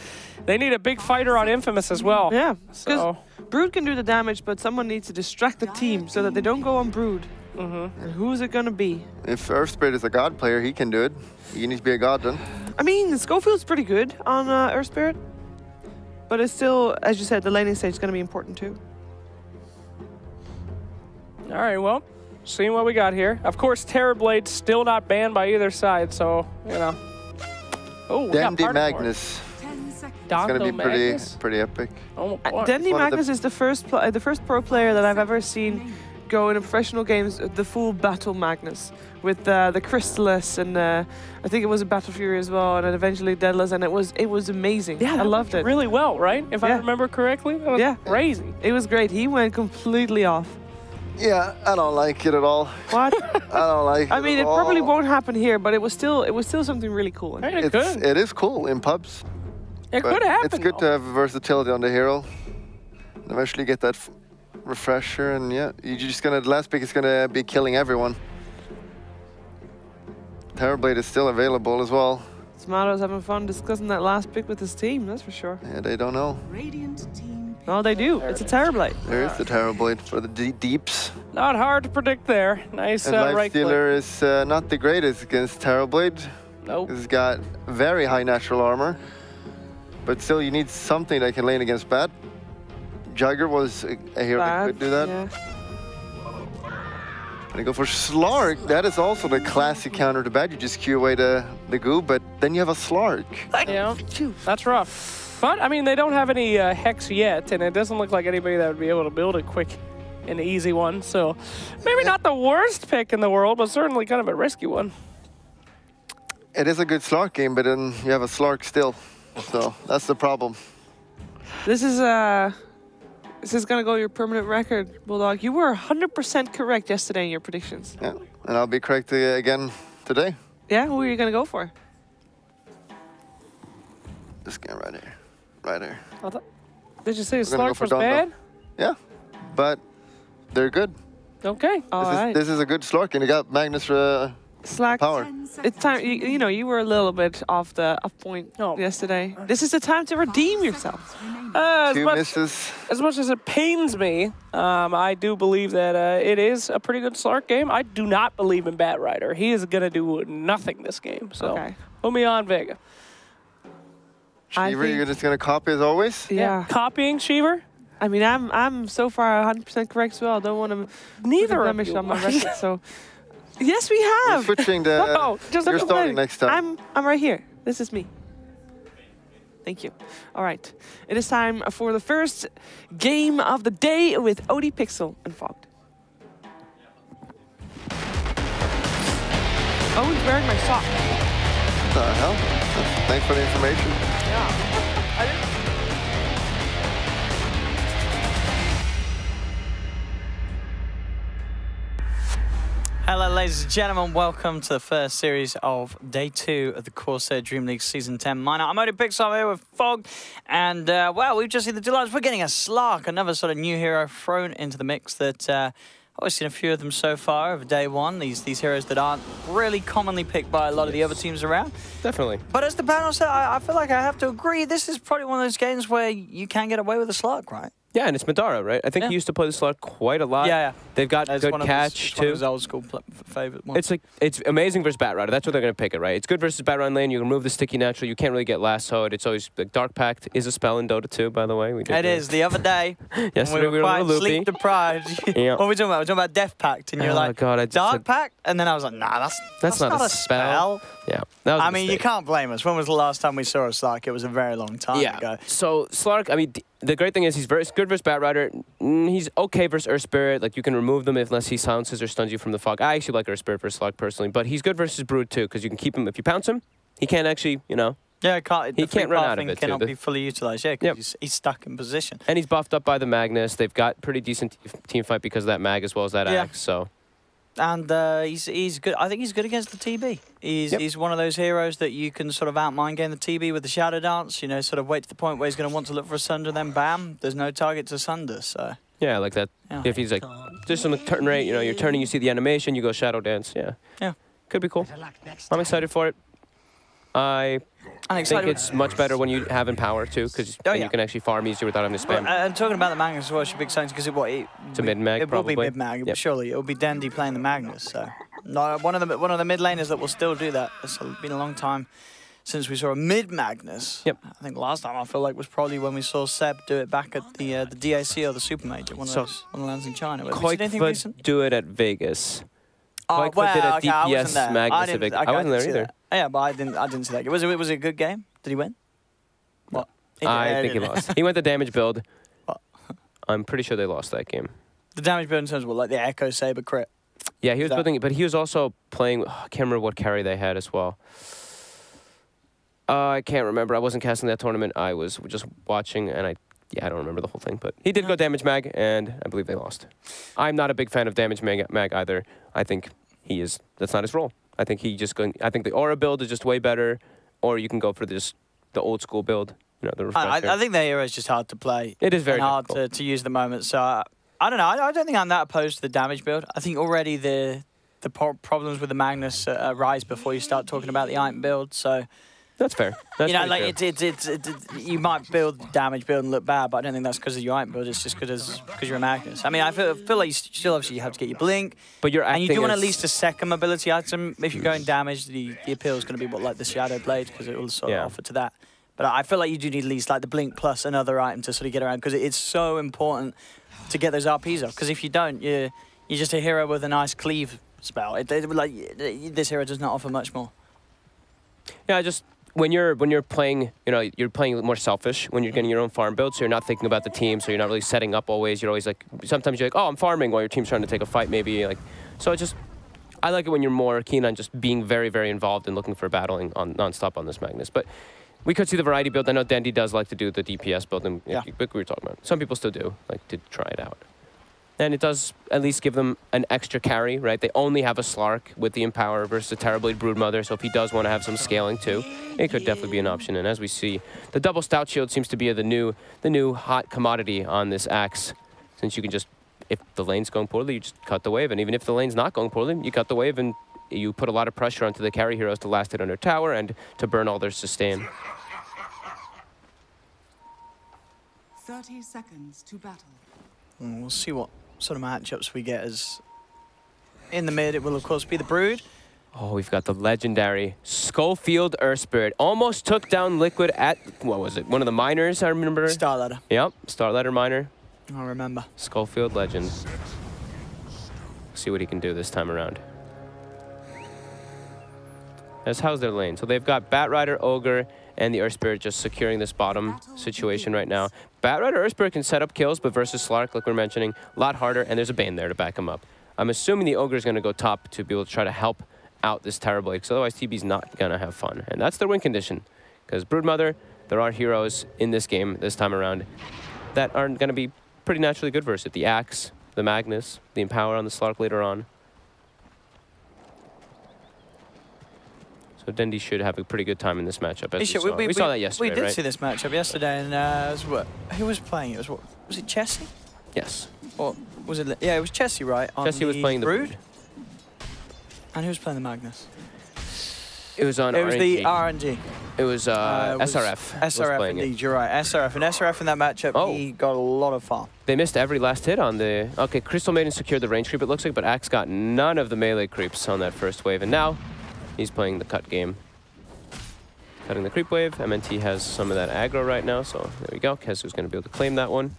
they need a big fighter on Infamous as well. Yeah, so Brood can do the damage, but someone needs to distract the team so that they don't go on Brood. Mm-hmm. And who's it gonna be? If Earth Spirit is a god player, he can do it. He needs to be a god then. I mean, Schofield's pretty good on Earth Spirit. But it's still, as you said, the laning stage is going to be important too. All right, well, seeing what we got here. Of course, Terrorblade's still not banned by either side, so, you know. Oh, Dandy Magnus. It's going to be pretty epic. Oh, boy. Dandy Magnus is the first pro player that I've ever seen go in professional games the full Battle Magnus with the Crystallis and I think it was a Battle Fury as well, and then eventually Deadless, and it was amazing. Yeah, I loved it really well, right? If I remember correctly, that was crazy. It was great. He went completely off. Yeah, I don't like it at all. What? I don't like it. I mean, at it all. probably won't happen here, but it was still something really cool. It is cool in pubs. It could happen. It's good to have versatility on the hero. Eventually get that refresher, and yeah, you're just gonna. The last pick is gonna be killing everyone. Terrorblade is still available as well. Smato's having fun discussing that last pick with his team, that's for sure. Yeah, they don't know. No, they do. It's a Terrorblade. There is the Terrorblade for the deeps. Not hard to predict there. Nice and right click. Lifestealer is not the greatest against Terrorblade. Nope. He's got very high natural armor. But still, you need something that can lane against Bad. Jugger was a hero that could do that. Yeah. And they go for Slark. That is also the classic counter to Bad. You just queue away the goo, but then you have a Slark. Yeah, that's rough. But, I mean, they don't have any Hex yet, and it doesn't look like anybody that would be able to build a quick and easy one. So, maybe not the worst pick in the world, but certainly kind of a risky one. It is a good Slark game, but then you have a Slark still. So, that's the problem. This is going to go your permanent record, Bulldog. You were 100% correct yesterday in your predictions. Yeah, and I'll be correct again today. Yeah, who are you going to go for? This game right here. Right here. Did you say Slark was bad? Yeah, but they're good. Okay. This is a good Slark, and you got Magnus Slack. power. It's time. You know, you were a little bit off point yesterday. This is the time to redeem yourself. As much as it pains me, I do believe that it is a pretty good Slark game. I do not believe in Bat Rider. He is going to do nothing this game. So put me on Vega. Shiver, you're just going to copy as always? Yeah. Copying Shiver? I mean, I'm so far 100% correct as well. I don't want to neither blemish on my record. So yes, we have. We're switching the. You're starting next time. I'm right here. This is me. Thank you. All right. It is time for the first game of the day with OD Pixel and Fogged. Oh, he's wearing my sock. What the hell? Thanks for the information. Yeah. I didn't... Hello, ladies and gentlemen. Welcome to the first series of Day 2 of the CORSAIR DreamLeague Season 10 minor. I'm Odin Pixar here with Fog, and, well, we've just seen the delights. We're getting a Slark, another sort of new hero thrown into the mix that I've always seen a few of them so far over Day 1. These heroes that aren't really commonly picked by a lot of the other teams around. Definitely. But as the panel said, I feel like I have to agree, this is probably one of those games where you can get away with a Slark, right? Yeah, and it's Madara, right? I think he used to play the slot quite a lot. Yeah. They've got good catch, too. It's one of his old school favorite ones. It's amazing versus Batrider. That's what they're going to pick it, right? It's good versus Batrider lane. You can remove the sticky natural. You can't really get lassoed. It's always... Like, Dark Pact is a spell in Dota 2, by the way. It is. The other day, yesterday we were quite a little sleep deprived. Yeah. What were we talking about? We were talking about Death Pact, and you're like, God, Dark Pact? And then I was like, nah, that's not a spell. Yeah. That was I mean, you can't blame us. When was the last time we saw a Slark? It was a very long time ago. So, Slark, I mean, the great thing is he's very good versus Batrider. He's okay versus Earth Spirit. Like, you can remove them unless he silences or stuns you from the fog. I actually like Earth Spirit versus Slark personally, but he's good versus Brood too, because you can keep him. If you pounce him, he can't actually, you know. Yeah, he can't run out of it. Cannot be fully utilized. Yeah, because he's stuck in position. And he's buffed up by the Magnus. They've got pretty decent team fight because of that Mag as well as that Axe. So. And he's good. I think he's good against the TB. He's one of those heroes that you can sort of outmind game the TB with the Shadow Dance. You know, sort of wait to the point where he's going to want to look for a Sunder, then bam, there's no target to Sunder. So. Yeah, like that. Yeah. If he's like, just some turn rate, you know, you're turning, you see the animation, you go Shadow Dance. Yeah. Could be cool. I'm excited for it. I think it's much better when you have Empower too, because you can actually farm easier without having to spam. And talking about the Magnus as well, should be exciting because it's a mid-mag. It will be mid-mag. Surely it will be Dandy playing the Magnus. So one of the mid laners that will still do that. It's been a long time since we saw a mid-Magnus. Yep. I think last time I feel like was probably when we saw Seb do it back at the DAC or the Super Major, one of the lands in China. Koikva do it at Vegas. Oh, Koikva did a DPS Magnus at Vegas. I wasn't there either. Yeah, but I didn't see that. Was it a good game? Did he win? What? I think he lost. He went the damage build. What? I'm pretty sure they lost that game. The damage build in terms of what, like the Echo Saber crit? Yeah, he was building it, but he was also playing. I can't remember what carry they had as well. I can't remember. I wasn't casting that tournament. I was just watching, and I don't remember the whole thing. But he did go damage mag, and I believe they lost. I'm not a big fan of damage mag either. I think that's not his role. I think I think the aura build is just way better, or you can go for the old school build. You know, the reflector. I think the hero is just hard to play. It is very hard to use at the moment. So I don't know. I don't think I'm that opposed to the damage build. I think already the problems with the Magnus arise before you start talking about the Imp build. So. That's fair. That's like you might build damage build and look bad, but I don't think that's because of your Imp build. It's just because you're a Magnus. I mean, I feel like you still obviously have to get your blink, but and you do want at least a second mobility item. If you're going damage, the appeal is going to be like the Shadow Blade because it will sort of offer to that. But I feel like you do need at least like the blink plus another item to sort of get around because it's so important to get those RPs off. Because if you don't, you're just a hero with a nice cleave spell. This hero does not offer much more. Yeah, when you're playing, you know, you're playing more selfish when you're getting your own farm build, so you're not thinking about the team, so you're not really setting up always. You're always like, sometimes you're like, oh, I'm farming while your team's trying to take a fight, maybe. Like, so I like it when you're more keen on just being very, very involved and looking for battling non-stop on this Magnus. But we could see the variety build. I know Dandy does like to do the DPS build, and like we were talking about. Some people still do like to try it out. And it does at least give them an extra carry, right? They only have a Slark with the Empower versus a Terrorblade Broodmother, so if he does want to have some scaling too, it could definitely be an option. And as we see, the double Stout Shield seems to be the new hot commodity on this axe, since you can just, if the lane's going poorly, you just cut the wave, and even if the lane's not going poorly, you cut the wave, and you put a lot of pressure onto the carry heroes to last hit under tower and to burn all their sustain. 30 seconds to battle. We'll see what sort of matchups we get as in the mid. It will of course be the Brood. Oh, we've got the legendary Schofield Earth Spirit. Almost took down Liquid at, what was it, one of the miners, I remember? Star Ladder. Yep, Star Ladder miner. I remember. Schofield legend. See what he can do this time around. How's their lane? So they've got Batrider, Ogre, and the Earth Spirit just securing this bottom situation right now. Batrider, Earth Spirit can set up kills, but versus Slark, like we're mentioning, a lot harder, and there's a Bane there to back him up. I'm assuming the Ogre is going to go top to be able to try to help out this Terrorblade, because otherwise TB's not going to have fun. And that's their win condition, because Broodmother, there are heroes in this game this time around that aren't going to be pretty naturally good versus it. The Axe, the Magnus, the Empower on the Slark later on. So Dendi should have a pretty good time in this matchup. As we saw that yesterday, We did right? see this matchup yesterday, and it was what? Who was playing? It was what? Was it Chessie? Yes. Or was it? Yeah, it was Chessie, right? Chessie was playing the Brood. And who was playing the Magnus? It was on It was RNG. the RNG. It was SRF. SRF, indeed, you're right. SRF. And SRF in that matchup, he got a lot of farm. They missed every last hit on the... Okay, Crystal Maiden secured the range creep, it looks like, but Axe got none of the melee creeps on that first wave. And now he's playing the cut game. Cutting the creep wave. MNT has some of that aggro right now, so there we go. Kezu's going to be able to claim that one.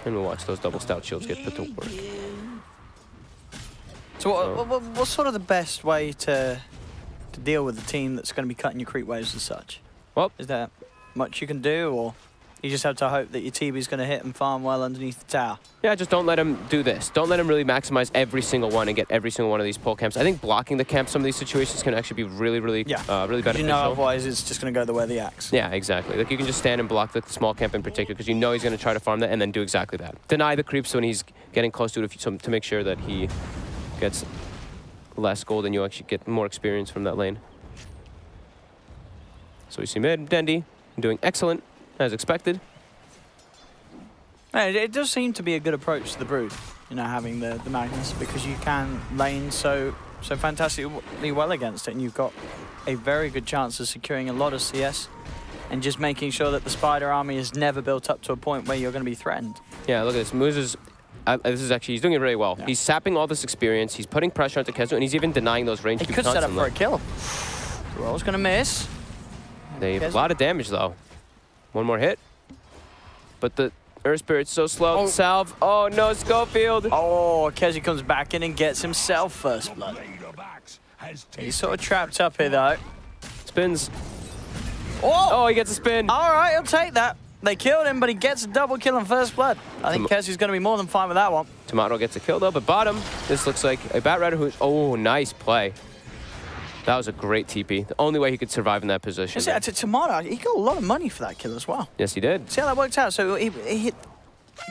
And we'll watch those double stout shields get put to work. So what's sort of the best way to deal with a team that's going to be cutting your creep waves and such? Well, is there much you can do, or you just have to hope that your TB's going to hit and farm well underneath the tower? Yeah, just don't let him do this. Don't let him really maximize every single one and get every single one of these pole camps. I think blocking the camp some of these situations can actually be really, really beneficial. You know, otherwise it's just going to go the way of the Axe. Yeah, exactly. Like, you can just stand and block the small camp in particular, because you know he's going to try to farm that and then do exactly that. Deny the creeps when he's getting close to it to make sure that he gets less gold and you actually get more experience from that lane. So we see mid, Dendi doing excellent, as expected. It does seem to be a good approach to the Brood, you know, having the Magnus, because you can lane so fantastically well against it, and you've got a very good chance of securing a lot of CS and just making sure that the Spider army is never built up to a point where you're going to be threatened. Yeah, look at this. Moose is... this is actually, he's doing it really well. Yeah. He's sapping all this experience, he's putting pressure onto Kezu, and he's even denying those range creeps constantly. He could set up for a kill. Roll's going to miss. They have a lot of damage, though. One more hit. But the Earth Spirit's so slow. Salve. Oh, no, Schofield. Oh, Kezu comes back in and gets himself first blood. He's sort of trapped up here, though. Spins. Oh, he gets a spin. All right, he'll take that. They killed him, but he gets a double kill in first blood. I think Kezu's going to be more than fine with that one. Tomato gets a kill, though, but bottom. This looks like a Bat Rider who's... Oh, nice play. That was a great TP. The only way he could survive in that position. Tomato, he got a lot of money for that kill as well. Yes, he did. See how that worked out? So he hit...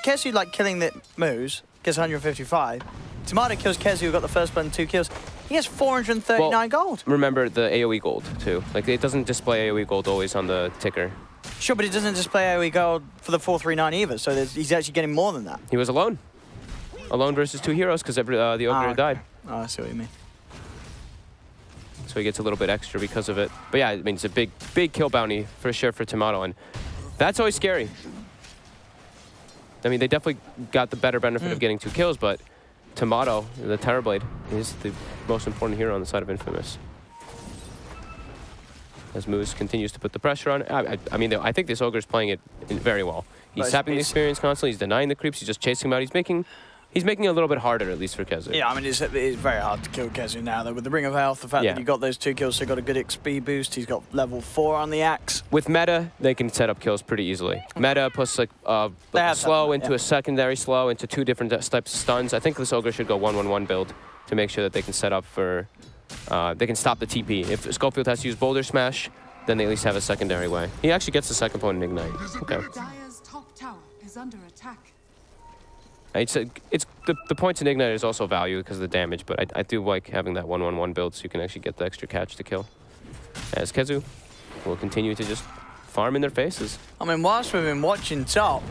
Kezu, like, killing the Moose, gets 155. Tomato kills Kezu, who got the first blood and 2 kills. He has 439 gold. Remember the AoE gold, too. Like, it doesn't display AoE gold always on the ticker. Sure, but it doesn't display AoE gold for the 439 either, so he's actually getting more than that. He was alone. Alone versus 2 heroes, because the Ogre died. Oh, I see what you mean. So he gets a little bit extra because of it. But yeah, I mean, it's a big kill bounty for sure for Tomato, and that's always scary. I mean, they definitely got the better benefit of getting 2 kills, but Tomato, the Terrorblade, is the most important hero on the side of Infamous. As Moose continues to put the pressure on. I mean, I think this Ogre's playing it very well. He's sapping the experience constantly. He's denying the creeps. He's just chasing him out. He's making it a little bit harder, at least for Kezu. Yeah, I mean, it's very hard to kill Kezu now, though. With the Ring of Health, the fact that he got those 2 kills, so he got a good XP boost. He's got level 4 on the Axe. With meta, they can set up kills pretty easily. Meta plus like a slow into a secondary slow into 2 different types of stuns. I think this Ogre should go 1-1-1 build to make sure that they can set up for... they can stop the TP. If Schofield has to use Boulder Smash, then they at least have a secondary way. He actually gets the second point in Ignite. Okay. Dire's top tower is under attack. The points in Ignite is also value because of the damage, but I do like having that 1-1-1 build so you can actually get the extra catch to kill. As Kezu will continue to just farm in their faces. I mean, whilst we've been watching top,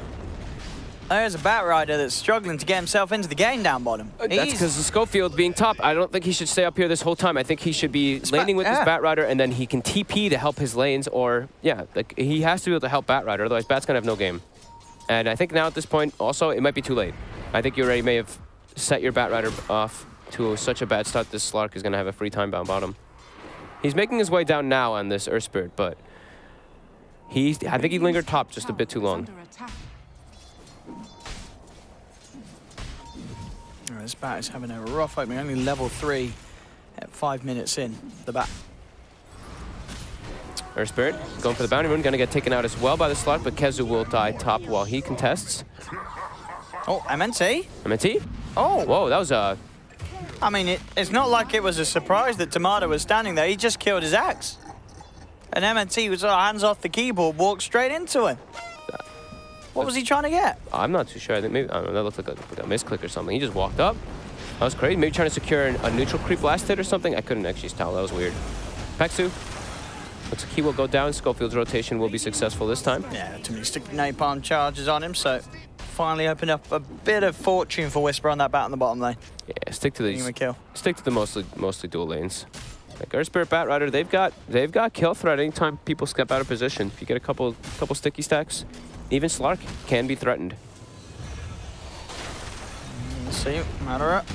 there's a Bat Rider that's struggling to get himself into the game down bottom. That's because of Schofield being top. I don't think he should stay up here this whole time. I think he should be laning with his Bat Rider, and then he can TP to help his lanes, or, yeah, like, he has to be able to help Bat Rider, otherwise Bat's going to have no game. And I think now at this point, also, it might be too late. I think you already may have set your Bat Rider off to such a bad start. This Slark is going to have a free time bound bottom. He's making his way down now on this Earth Spirit, but I think he lingered top just a bit too long. This Bat is having a rough opening, only level 3 at 5 minutes in the Bat. Earth Spirit going for the bounty rune, going to get taken out as well by the Slark, but Kezu will die top while he contests. Oh, MNT? MNT? Oh. Whoa, that was a... I mean, it's not like it was a surprise that Tomato was standing there. He just killed his axe. And MNT was hands off the keyboard, walked straight into him. What was he trying to get? I'm not too sure. I think maybe, I don't know, that looked like a misclick or something. He just walked up. That was crazy. Maybe trying to secure a neutral creep last hit or something. I couldn't actually tell. That was weird. Peksu. Looks like he will go down. Schofield's rotation will be successful this time. Yeah, too many stick napalm charges on him, so finally opened up a bit of fortune for Whisper on that bat in the bottom lane. Yeah, stick to these. Kill. Stick to the mostly dual lanes. Like Earth Spirit Batrider, they've got kill threat anytime people step out of position. If you get a couple sticky stacks, even Slark can be threatened. Let's see, Madara.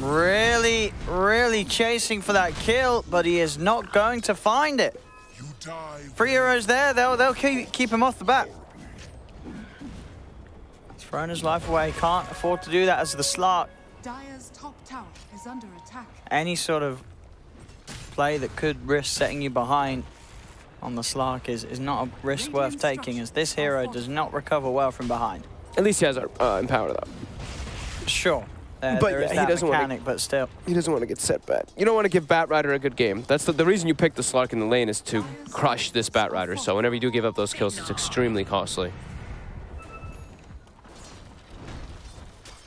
Really chasing for that kill, but he is not going to find it. 3 heroes there, they'll keep him off the bat. He's thrown his life away, can't afford to do that as the Slark. Dire's top tower is under attack. Any sort of play that could risk setting you behind on the Slark is not a risk worth taking, as this hero does not recover well from behind. At least he has Empower though. Sure. But there is he that doesn't mechanic, but still. He doesn't want to get set back. You don't want to give Batrider a good game. That's the reason you pick the Slark in the lane, is to crush this Batrider. So whenever you do give up those kills, it's extremely costly.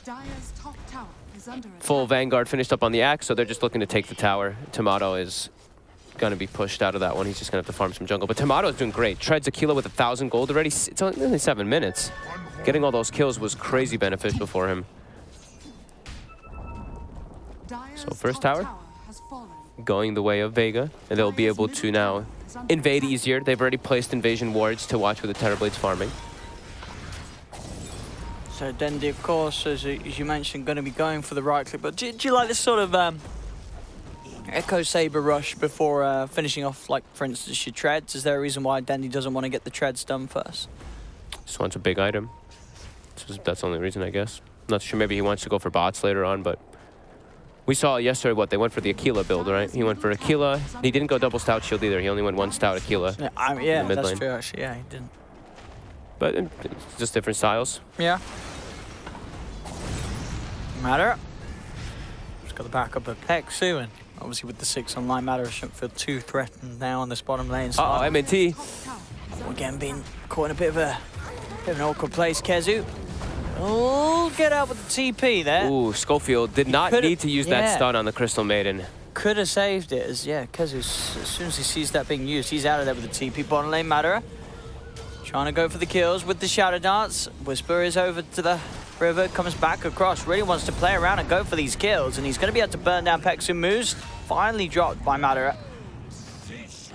Dire's top tower is under attack. Full Vanguard finished up on the axe, so they're just looking to take the tower. Tomato is going to be pushed out of that one. He's just going to have to farm some jungle. But Tomato is doing great. Treads Aquila with 1,000 gold already. It's only 7 minutes. Getting all those kills was crazy beneficial for him. So first tower going the way of Vega, and they'll be able to now invade easier. They've already placed invasion wards to watch with the Terrorblades farming. So Dendi, of course, as you mentioned, going to be going for the right click. But do you like this sort of Echo Saber rush before finishing off, like, for instance, your treads? Is there a reason why Dendi doesn't want to get the treads done first? Just wants a big item. That's the only reason, I guess. Not sure, maybe he wants to go for bots later on, but we saw yesterday what they went for, the Aquila build, right? He went for Aquila. He didn't go double stout shield either. He only went 1 stout Aquila. Yeah, that's true, actually. Yeah, he didn't. But it's just different styles. Yeah. Matter. Just got the backup of Peksu, and obviously with the 6 online, Matter shouldn't feel too threatened now on this bottom lane. Oh, MNT. Again, being caught in a bit of an awkward place, Kezu. Oh, get out with the TP there. Ooh, Schofield did not need to use that stun on the Crystal Maiden. Could have saved it, as Kezu, as soon as he sees that being used, he's out of there with the TP. Bottom lane, Madara trying to go for the kills with the Shadow Dance. Whisper is over to the river, comes back across, really wants to play around and go for these kills, and he's going to be able to burn down Peksu. Moves finally dropped by Madara.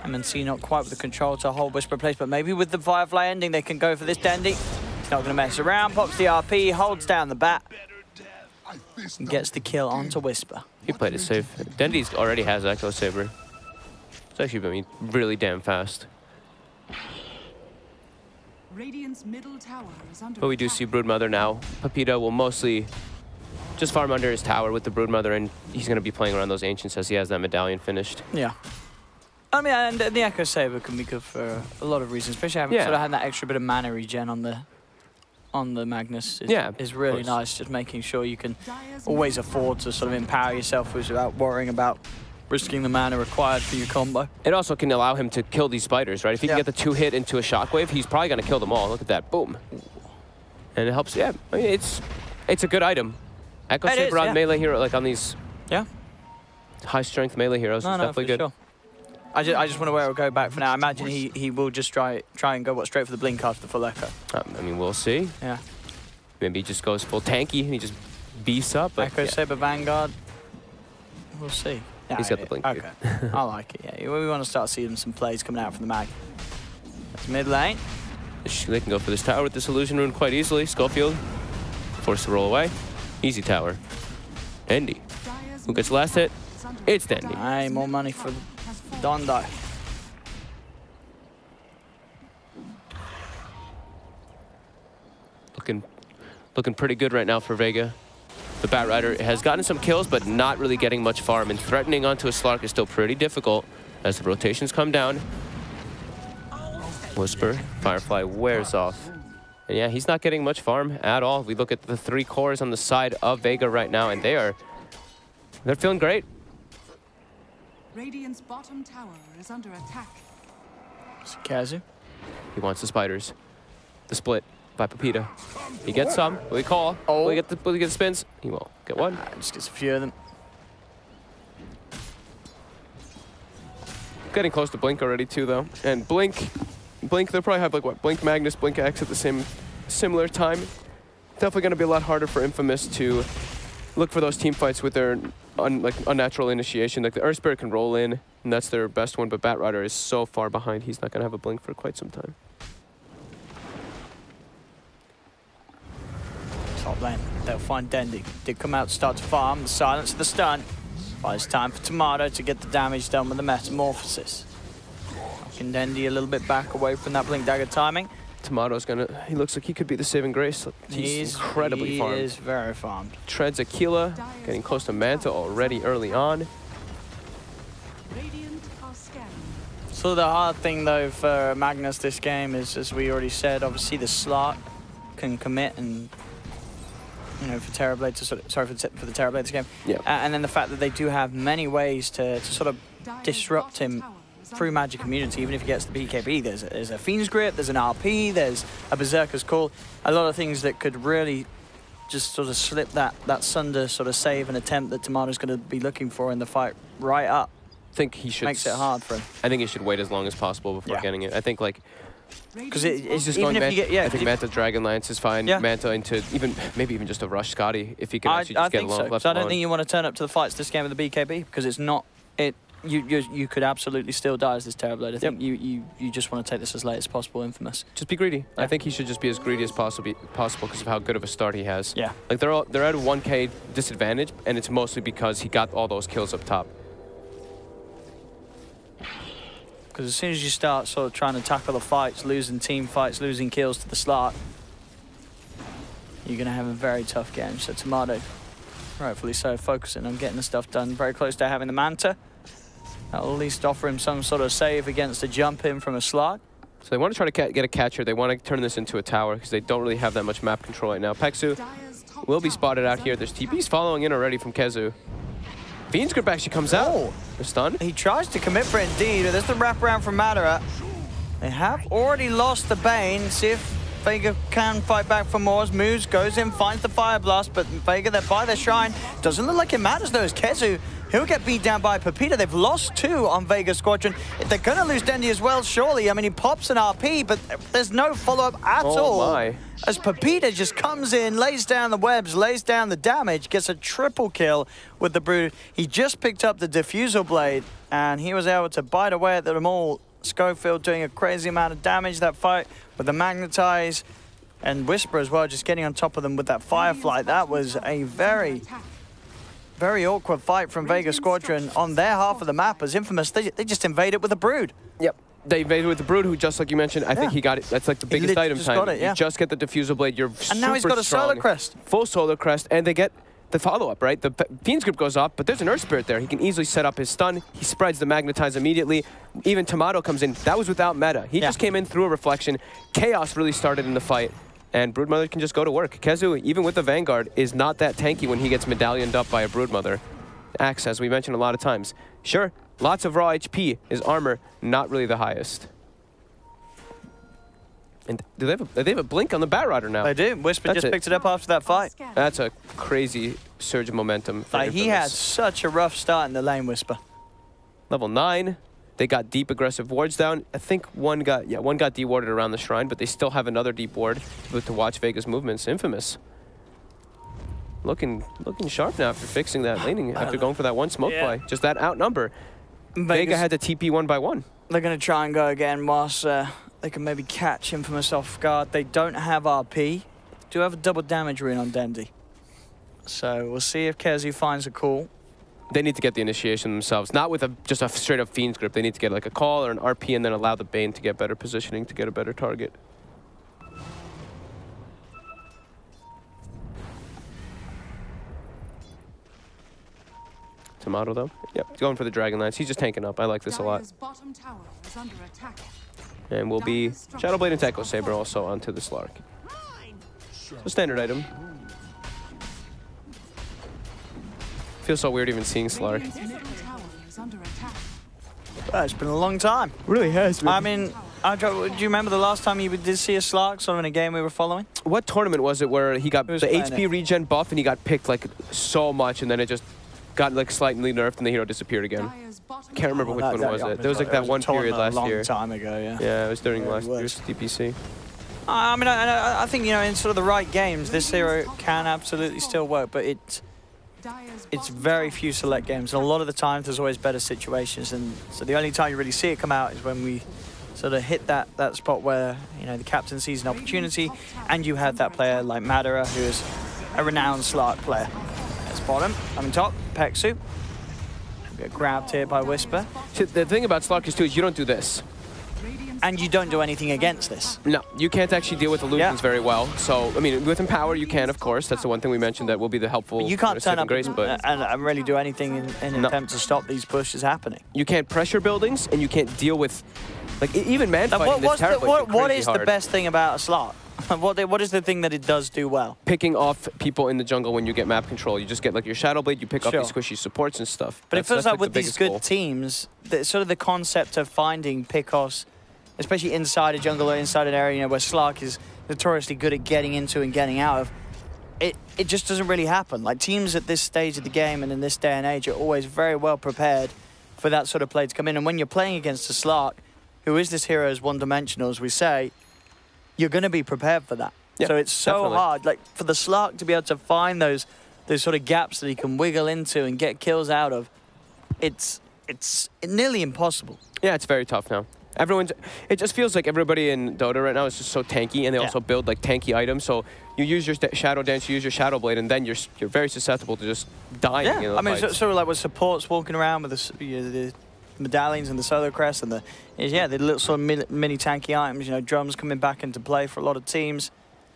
MNC not quite with the control to hold Whisper in place, but maybe with the Firefly ending, they can go for this. Dendi not going to mess around, pops the RP, holds down the bat, and gets the kill onto Whisper. He played it safe. Dendi already has Echo Saber. It's actually been really damn fast. Radiant's middle tower is under But we do see Broodmother now. Pepita will mostly just farm under his tower with the Broodmother, and he's going to be playing around those Ancients as he has that medallion finished. Yeah. I mean, and the Echo Saber can be good for a lot of reasons, especially having sort of had that extra bit of mana regen on the Magnus is really nice, just making sure you can always afford to sort of empower yourself without worrying about risking the mana required for your combo. It also can allow him to kill these spiders, right? If he can get the 2-hit into a shockwave, he's probably going to kill them all. Look at that, boom. And it helps, I mean, it's a good item. Echo Saber on melee hero, like on these high strength melee heroes, is definitely good. Sure. I just want to go back for now. I imagine he will just try and go straight for the blink after the full Echo. I mean, we'll see. Yeah. Maybe he just goes full tanky and he just beefs up. But Echo Saber Vanguard. We'll see. Yeah, he's got the blink. Okay. I like it. Yeah, we want to start seeing some plays coming out from the mag. That's mid lane. They can go for this tower with this illusion rune quite easily. Schofield forced to roll away. Easy tower. Dendi. Who gets the last hit? It's Dendi. Aye, more money for Dondo. Looking pretty good right now for Vega. The Batrider has gotten some kills, but not really getting much farm, and threatening onto a Slark is still pretty difficult as the rotations come down. Whisper, Firefly wears off. And yeah, he's not getting much farm at all. We look at the 3 cores on the side of Vega right now, and they're feeling great. Radiant's bottom tower is under attack. Kazu. He wants the spiders. The split by Pepita. He gets some. Will he call? Oh. Will he get the spins? He won't get one. Just gets a few of them. Getting close to Blink already too, though. And Blink, they'll probably have like what? Blink Magnus, Blink X at the similar time. Definitely going to be a lot harder for Infamous to look for those team fights with their unnatural initiation. Like the Earth Spirit can roll in, and that's their best one. But Batrider is so far behind, he's not going to have a Blink for quite some time. Top lane, they'll find Dendi. Did come out, start to farm, silence the stun. But it's time for Tomato to get the damage done with the Metamorphosis. Knocking Dendi a little bit back away from that Blink Dagger timing. Tomato's he looks like he could be the saving grace. He's incredibly farmed. He is very farmed. Treads Aquila, getting close to Manta already early on. Radiant are scanning. So the hard thing though for Magnus this game is, as we already said, obviously the slot can commit and, you know, for Terrorblade to sort of, sorry for the Terrorblade this game. Yeah. And then the fact that they do have many ways to sort of disrupt him through Magic Immunity, even if he gets the BKB. There's a Fiend's Grip, there's an RP, there's a Berserker's Call. A lot of things that could really just sort of slip that Sunder sort of save and attempt that Tomato's going to be looking for in the fight right up. I think he should. Makes it hard for him. I think he should wait as long as possible before getting it. I think like. Because it's just even going if you get, I think Manta Dragonlance is fine. Yeah. Manta into maybe even just a rush Scotty if he can actually just get along. So I don't think you want to turn up to the fights this game with the BKB because it's not it. You could absolutely still die as this Terrorblade. I think you just want to take this as late as possible. Infamous. Just be greedy. Yeah. I think he should just be as greedy as possible because of how good of a start he has. Yeah. Like they're at a 1K disadvantage, and it's mostly because he got all those kills up top. Because as soon as you start sort of trying to tackle the fights, losing team fights, losing kills to the slot, you're going to have a very tough game. So Tomato, rightfully so, focusing on getting the stuff done. Very close to having the Manta. That'll at least offer him some sort of save against a jump in from a slot. So they want to try to get a catcher. They want to turn this into a tower because they don't really have that much map control right now. Peksu will be spotted out here. There's TPs following in already from Kezu. Fiend's Grip actually comes out. The stun. He tries to commit for it indeed, but there's the wraparound from Madara. They have already lost the Bane. See if Vega can fight back for more. Moves, goes in, finds the Fire Blast, but Vega, they're by their shrine. Doesn't look like it matters though, as Kezu, he'll get beat down by Pepita. They've lost 2 on Vega Squadron. They're going to lose Dendi as well, surely. I mean, he pops an RP, but there's no follow-up at all. My. As Pepita just comes in, lays down the webs, lays down the damage, gets a triple kill with the Brood. He just picked up the Diffusal Blade, and he was able to bite away at them all. Schofield doing a crazy amount of damage that fight with the Magnetize, and Whisper as well, just getting on top of them with that Firefly. That was a very awkward fight from Vega Squadron on their half of the map as Infamous. They just invaded with a Brood. Yep. They invaded with the Brood, who, just like you mentioned, I think he got it. That's like the biggest item time. You just get the Diffusal Blade, you're and now he's got a Solar Crest. Full Solar Crest, and they get the follow-up, right? The Fiend's Grip goes off, but there's an Earth Spirit there. He can easily set up his stun. He spreads the Magnetize immediately. Even Tomato comes in. That was without meta. He just came in through a reflection. Chaos really started in the fight, and Broodmother can just go to work. Kezu, even with the Vanguard, is not that tanky when he gets medallioned up by a Broodmother. Axe, as we mentioned a lot of times. Sure, lots of raw HP. His armor, not really the highest. And do they have a blink on the Batrider now? They do. Whisper just picked it up after that fight. That's a crazy surge of momentum. He had such a rough start in the lane, Whisper. Level 9. They got deep aggressive wards down. I think one got dewarded around the shrine, but they still have another deep ward to watch Vega's movements. Infamous. Looking sharp now after fixing that laning, after going for that one smoke play. Just that outnumber. Vega had to TP 1 by 1. They're going to try and go again whilst they can maybe catch Infamous off guard. They don't have RP. Do have a double damage rune on Dendi. So we'll see if Kezu finds a call. They need to get the initiation themselves, not with just a straight up Fiend's Grip. They need to get like a call or an RP and then allow the Bane to get better positioning to get a better target. Tomato though, yep, going for the Dragonlance. He's just tanking up. I like this a lot. Bottom tower is under attack. And we'll be Shadowblade and Echo Saber also onto the Slark. So standard item. Feels so weird even seeing Slark. Well, it's been a long time. Really has. I mean, do you remember the last time you did see a Slark sort of in a game we were following? What tournament was it where he got the HP regen buff and he got picked like so much and then it just got like slightly nerfed and the hero disappeared again? Can't remember which one was it. There was like that one period last year. A long time ago, yeah. Yeah, it was during last year's DPC. I mean, I think, you know, in sort of the right games, this hero can absolutely still work, but it's very few select games. And a lot of the times, there's always better situations. And so the only time you really see it come out is when we sort of hit that spot where, you know, the captain sees an opportunity and you have that player like Madara, who is a renowned Slark player. That's bottom. Coming top, Peksu. Get grabbed here by Whisper. See, the thing about Slarkers too is you don't do this. And you don't do anything against this. No, you can't actually deal with illusions very well. So, I mean, with Empower, you can, of course. That's the one thing we mentioned that will be the helpful. But you can't turn up grace, but and really do anything in an attempt to stop these pushes happening. You can't pressure buildings, and you can't deal with, like, even man fighting this terrible. What is the best thing about a Slark? What is the thing that it does do well? Picking off people in the jungle when you get map control. You just get like your Shadow Blade, you pick up these squishy supports and stuff. But it feels like with these good teams, sort of the concept of finding pickoffs, especially inside a jungle or inside an area, you know, where Slark is notoriously good at getting into and getting out of, it just doesn't really happen. Like, teams at this stage of the game and in this day and age are always very well prepared for that sort of play to come in. And when you're playing against a Slark, who is this hero as one-dimensional, as we say, you're going to be prepared for that. Yeah, so it's so hard, like, for the Slark to be able to find those sort of gaps that he can wiggle into and get kills out of, it's nearly impossible. Yeah, it's very tough now. It just feels like everybody in Dota right now is just so tanky, and they also build like tanky items. So you use your Shadow Dance, you use your Shadow Blade, and then you're very susceptible to just dying. Yeah, in the I mean, fights. sort of like with supports walking around with the medallions and the Solo Crest and the little sort of mini tanky items. You know, drums coming back into play for a lot of teams.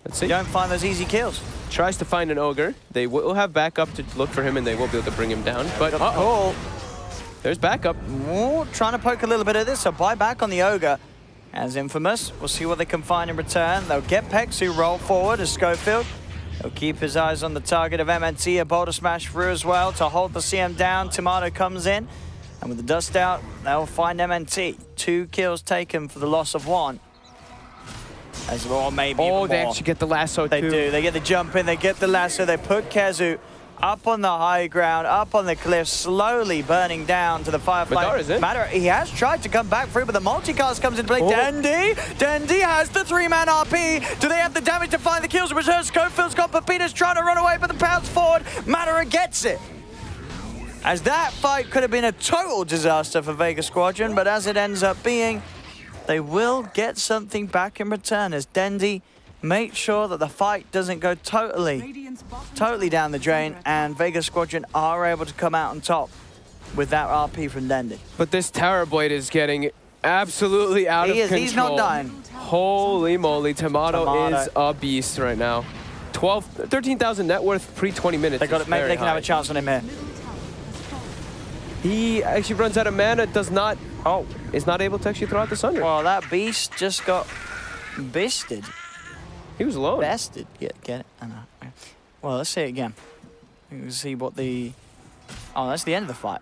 Let's see. You don't find those easy kills. Tries to find an Ogre. They will have backup to look for him, and they will be able to bring him down. But there's backup. Ooh, trying to poke a little bit of this, so buy back on the Ogre. As Infamous, we'll see what they can find in return. They'll get Peksu roll forward as Schofield. He'll keep his eyes on the target of MNT, a boulder smash through as well to hold the CM down. Tomato comes in, and with the dust out, they'll find MNT. 2 kills taken for the loss of 1. As well, maybe even more. They actually get the lasso too. They do. They get the jump in, they get the lasso, they put Kezu up on the high ground, up on the cliff, slowly burning down to the firefly. Matter, he has tried to come back through, but the multicast comes into play. Dendi has the 3-man RP. Do they have the damage to find the kills in return? Schofield's got Pepita's trying to run away, but the pounce forward. Matter gets it. As that fight could have been a total disaster for Vega Squadron, but as it ends up being, they will get something back in return as Dendi makes sure that the fight doesn't go totally down the drain, and Vega Squadron are able to come out on top with that RP from Dendi. But this Tower Blade is getting absolutely out of control. He's not dying. Holy moly, Tomato is a beast right now. 13,000 net worth pre-20 minutes. They can have a chance on him here. He actually runs out of mana, is not able to actually throw out the Sunder. Well, that beast just got bested. He was alone. Bested. Get it? Well, let's see it again. You can see what the... Oh, that's the end of the fight.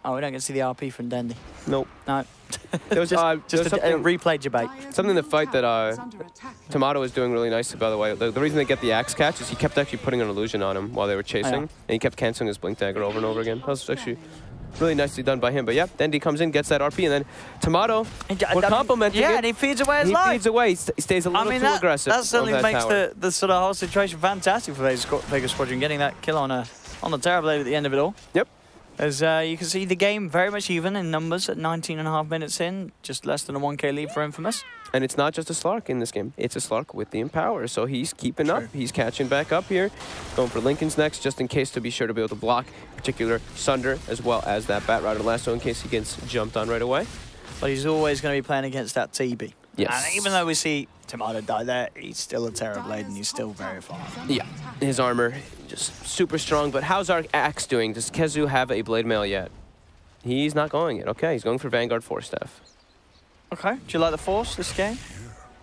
Oh, we don't get to see the RP from Dendi. Nope. No. There was just a replay debate. Something in the fight that Tomato was doing really nice, by the way. The reason they get the axe catch is he kept actually putting an illusion on him while they were chasing, and he kept canceling his blink dagger over and over again. That was actually really nicely done by him. But yeah, Dendi comes in, gets that RP, and then Tomato, we're complimenting him. And he feeds away his life. He feeds away. He stays a little too aggressive. That certainly makes the sort of whole situation fantastic for Vega Squadron, getting that kill on the Terror Blade at the end of it all. Yep. As you can see, the game very much even in numbers at 19.5 minutes in, just less than a 1k lead for Infamous. And it's not just a Slark in this game. It's a Slark with the Empower. So he's keeping up. He's catching back up here. Going for Lincoln's next, just in case to be sure to be able to block particular Sunder, as well as that Bat Rider lasso in case he gets jumped on right away. But he's always going to be playing against that TB. Yes. And even though we see Tomato die there, he's still a Terror Blade and he's still very far. Yeah. His armor, just super strong. But how's our Axe doing? Does Kezu have a Blade Mail yet? He's not going yet. Okay, he's going for Vanguard Force Staff. Okay. Do you like the Force this game?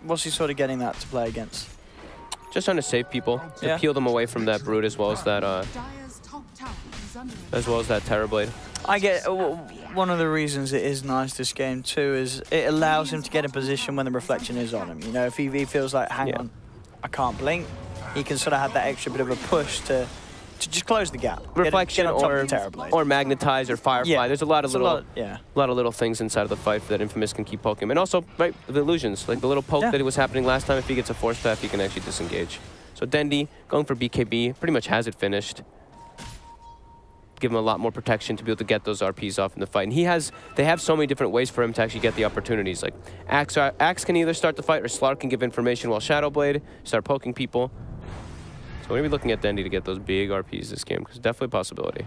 What's he sort of getting that to play against? Just trying to save people, to peel them away from that Brute as well as that Terrorblade. I get one of the reasons it is nice this game too is it allows him to get in position when the reflection is on him. You know, if he feels like, hang on, I can't blink, he can sort of have that extra bit of a push to just close the gap. Reflection get on top of the Terrorblade. or Magnetize or Firefly. Yeah. There's a lot of little things inside of the fight that Infamous can keep poking him. And also, right, the illusions, like the little poke that was happening last time. If he gets a Force Staff, he can actually disengage. So Dendi going for BKB, pretty much has it finished. Give him a lot more protection to be able to get those RPs off in the fight. And they have so many different ways for him to actually get the opportunities. Like Axe can either start the fight or Slark can give information while Shadowblade start poking people. So we're going to be looking at Dendi to get those big RPs this game, because definitely a possibility.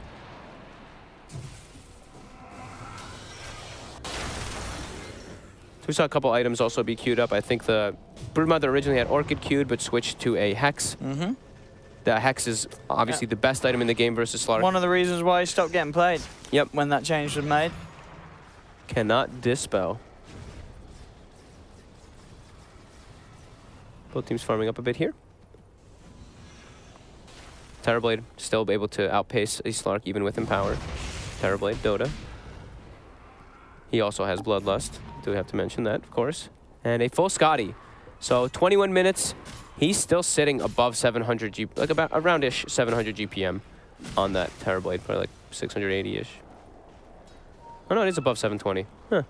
So we saw a couple items also be queued up. I think the Broodmother originally had Orchid queued, but switched to a Hex. The Hex is obviously the best item in the game versus Slark. One of the reasons why he stopped getting played. Yep. When that change was made. Cannot dispel. Both teams farming up a bit here. Terrorblade still able to outpace a Slark even with Empower. Terrorblade, Dota. He also has Bloodlust. Do we have to mention that, of course. And a full Scotty. So 21 minutes. He's still sitting above 700 G, like about around-ish 700 GPM on that Terrorblade, probably like 680-ish. Oh no, it is above 720. Huh.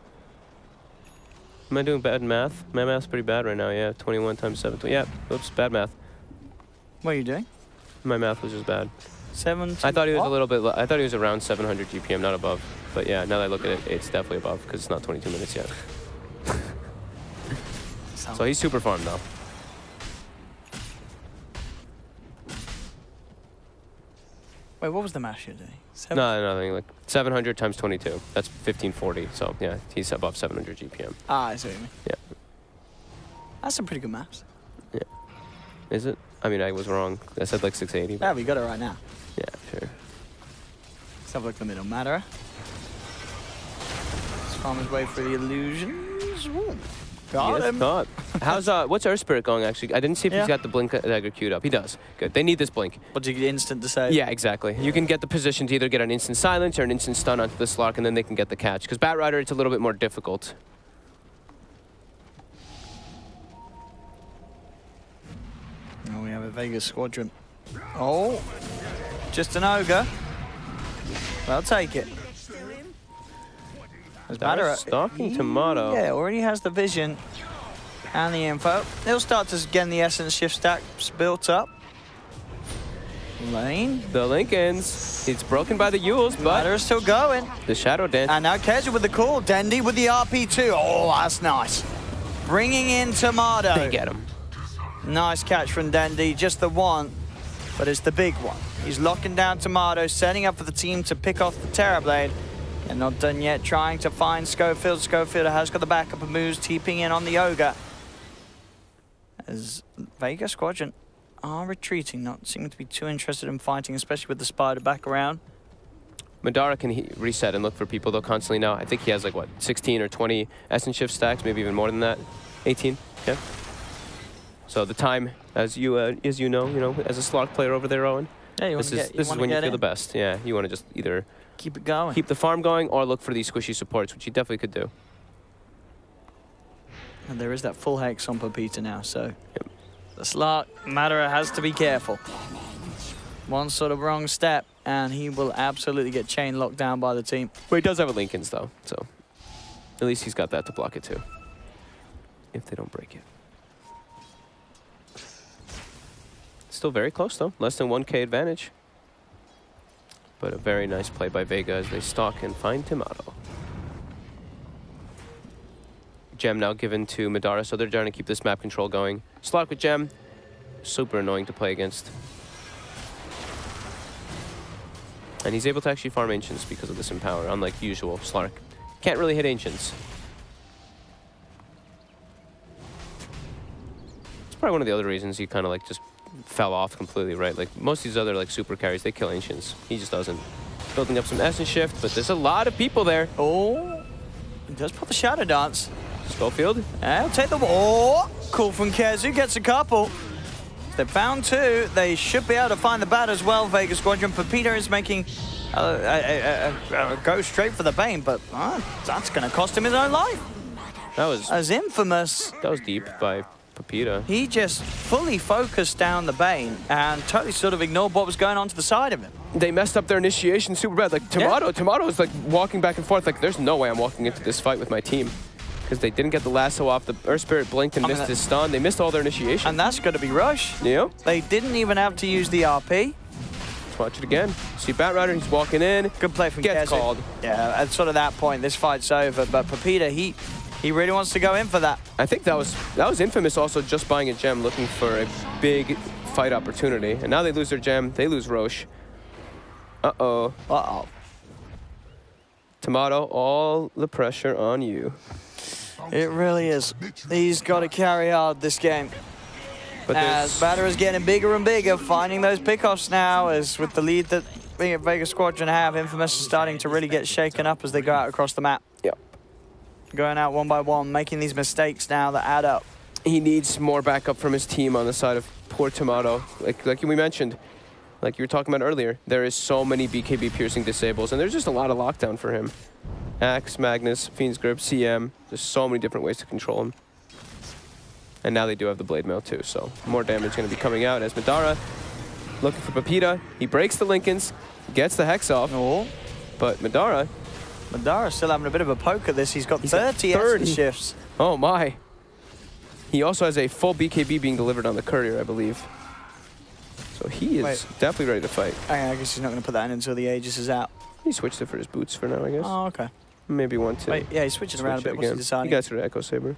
Am I doing bad math? My math's pretty bad right now, yeah. 21 times 720. Yeah, oops, bad math. What are you doing? My math was just bad. 70. I thought he was a little bit. I thought he was around 700 GPM, not above. But yeah, now that I look at it, it's definitely above because it's not 22 minutes yet. So he's super farmed though. Wait, what was the math you're doing? No, nothing. Like 700 times 22. That's 1540. So yeah, he's above 700 GPM. Ah, I see what you mean. Yeah. That's some pretty good maths. Yeah. Is it? I mean, I was wrong. I said like 680. Yeah, we got it right now. Yeah, sure. Let's have a look at the middle matter. Let's farm his way through the illusions. Ooh. Got him. Got. How's what's Earth Spirit going actually? I didn't see if he's got the Blink Dagger queued up. He does. Good. They need this Blink. But you get instant to save. Yeah, exactly. You can get the position to either get an instant silence or an instant stun onto the Slark, and then they can get the catch. Because Batrider, it's a little bit more difficult. Oh, we have a Vega Squadron. Oh, just an Ogre. I'll take it. Stalking Tomato. Yeah, already has the vision and the info. He'll start to get the Essence Shift stacks built up. Lane. The Lincolns. It's broken by the Yules, but Matter is still going. The Shadow Dance. And now Keza with the call. Dendi with the RP2. Oh, that's nice. Bringing in Tomato. They get him. Nice catch from Dendi. Just the one, but it's the big one. He's locking down Tomato, setting up for the team to pick off the Terrorblade. And not done yet, trying to find Schofield. Schofield has got the backup and moves, TPing in on the Ogre. As Vega Squadron are retreating, not seeming to be too interested in fighting, especially with the Spider back around. Madara can reset and look for people though constantly now. I think he has like, what, 16 or 20 Essence Shift stacks, maybe even more than that. 18, okay. So the time, as you know, as a Slark player over there, Owen, this is when you feel the best. Yeah, you want to just either keep it going, keep the farm going, or look for these squishy supports, which you definitely could do. And there is that full hex on Pepita now, so the Slark Madara has to be careful. One sort of wrong step, and he will absolutely get chain locked down by the team. Well, he does have a Lincoln's though, so at least he's got that to block it too, if they don't break it. Still very close though, less than 1K advantage. But a very nice play by Vega as they stalk and find Tomato. Gem now given to Madara, so they're trying to keep this map control going. Slark with Gem, super annoying to play against. And he's able to actually farm Ancients because of this Empower, unlike usual. Slark can't really hit Ancients. It's probably one of the other reasons he kind of like just fell off completely, right? Like most of these other like super carries, they kill Ancients. He just doesn't. Building up some Essence Shift, but there's a lot of people there. Oh, he does put the Shadow Dance. Schofield. I'll take the... Oh, cool from Kezu, gets a couple. They've found two. They should be able to find the bat as well, Vega Squadron. Pepita is making go straight for the Bane, but that's going to cost him his own life. That was... As Infamous... That was deep by Pepita. He just fully focused down the Bane and totally sort of ignored what was going on to the side of him. They messed up their initiation super bad. Like, Tomato was like walking back and forth. Like, there's no way I'm walking into this fight with my team. Because they didn't get the lasso off. The Earth Spirit blinked and missed his stun. They missed all their initiation. And that's going to be Rush. Yep. They didn't even have to use the RP. Let's watch it again. See Bat Rider, he's walking in. Good play from Gets Kezu. called. Yeah, at sort of that point, this fight's over. But Pepita, he really wants to go in for that. I think that was Infamous also just buying a gem, looking for a big fight opportunity. And now they lose their gem. They lose Roche. Uh-oh. Uh-oh. Tomato, all the pressure on you. It really is. He's got to carry hard this game. But as Batter is getting bigger and bigger, finding those pickoffs now, as with the lead that Vega Squadron have, Infamous is starting to really get shaken up as they go out across the map. Yep. Going out one by one, making these mistakes now that add up. He needs more backup from his team on the side of poor Tomato. Like we mentioned, like you were talking about earlier, there is so many BKB piercing disables, and there's just a lot of lockdown for him. Axe, Magnus, Fiend's Grip, CM. There's so many different ways to control him. And now they do have the Blade Mail too, so more damage going to be coming out as Madara looking for Pepita. He breaks the Lincolns, gets the Hex off. Oh. But Madara still having a bit of a poke at this. He's got 30 essence shifts. Oh my. He also has a full BKB being delivered on the Courier, I believe. So he is definitely ready to fight. I guess he's not going to put that in until the Aegis is out. He switched it for his boots for now, I guess. Oh, okay. Maybe one, two. Wait, yeah, he's switching around a bit. What's he deciding? He got to the Echo Saber.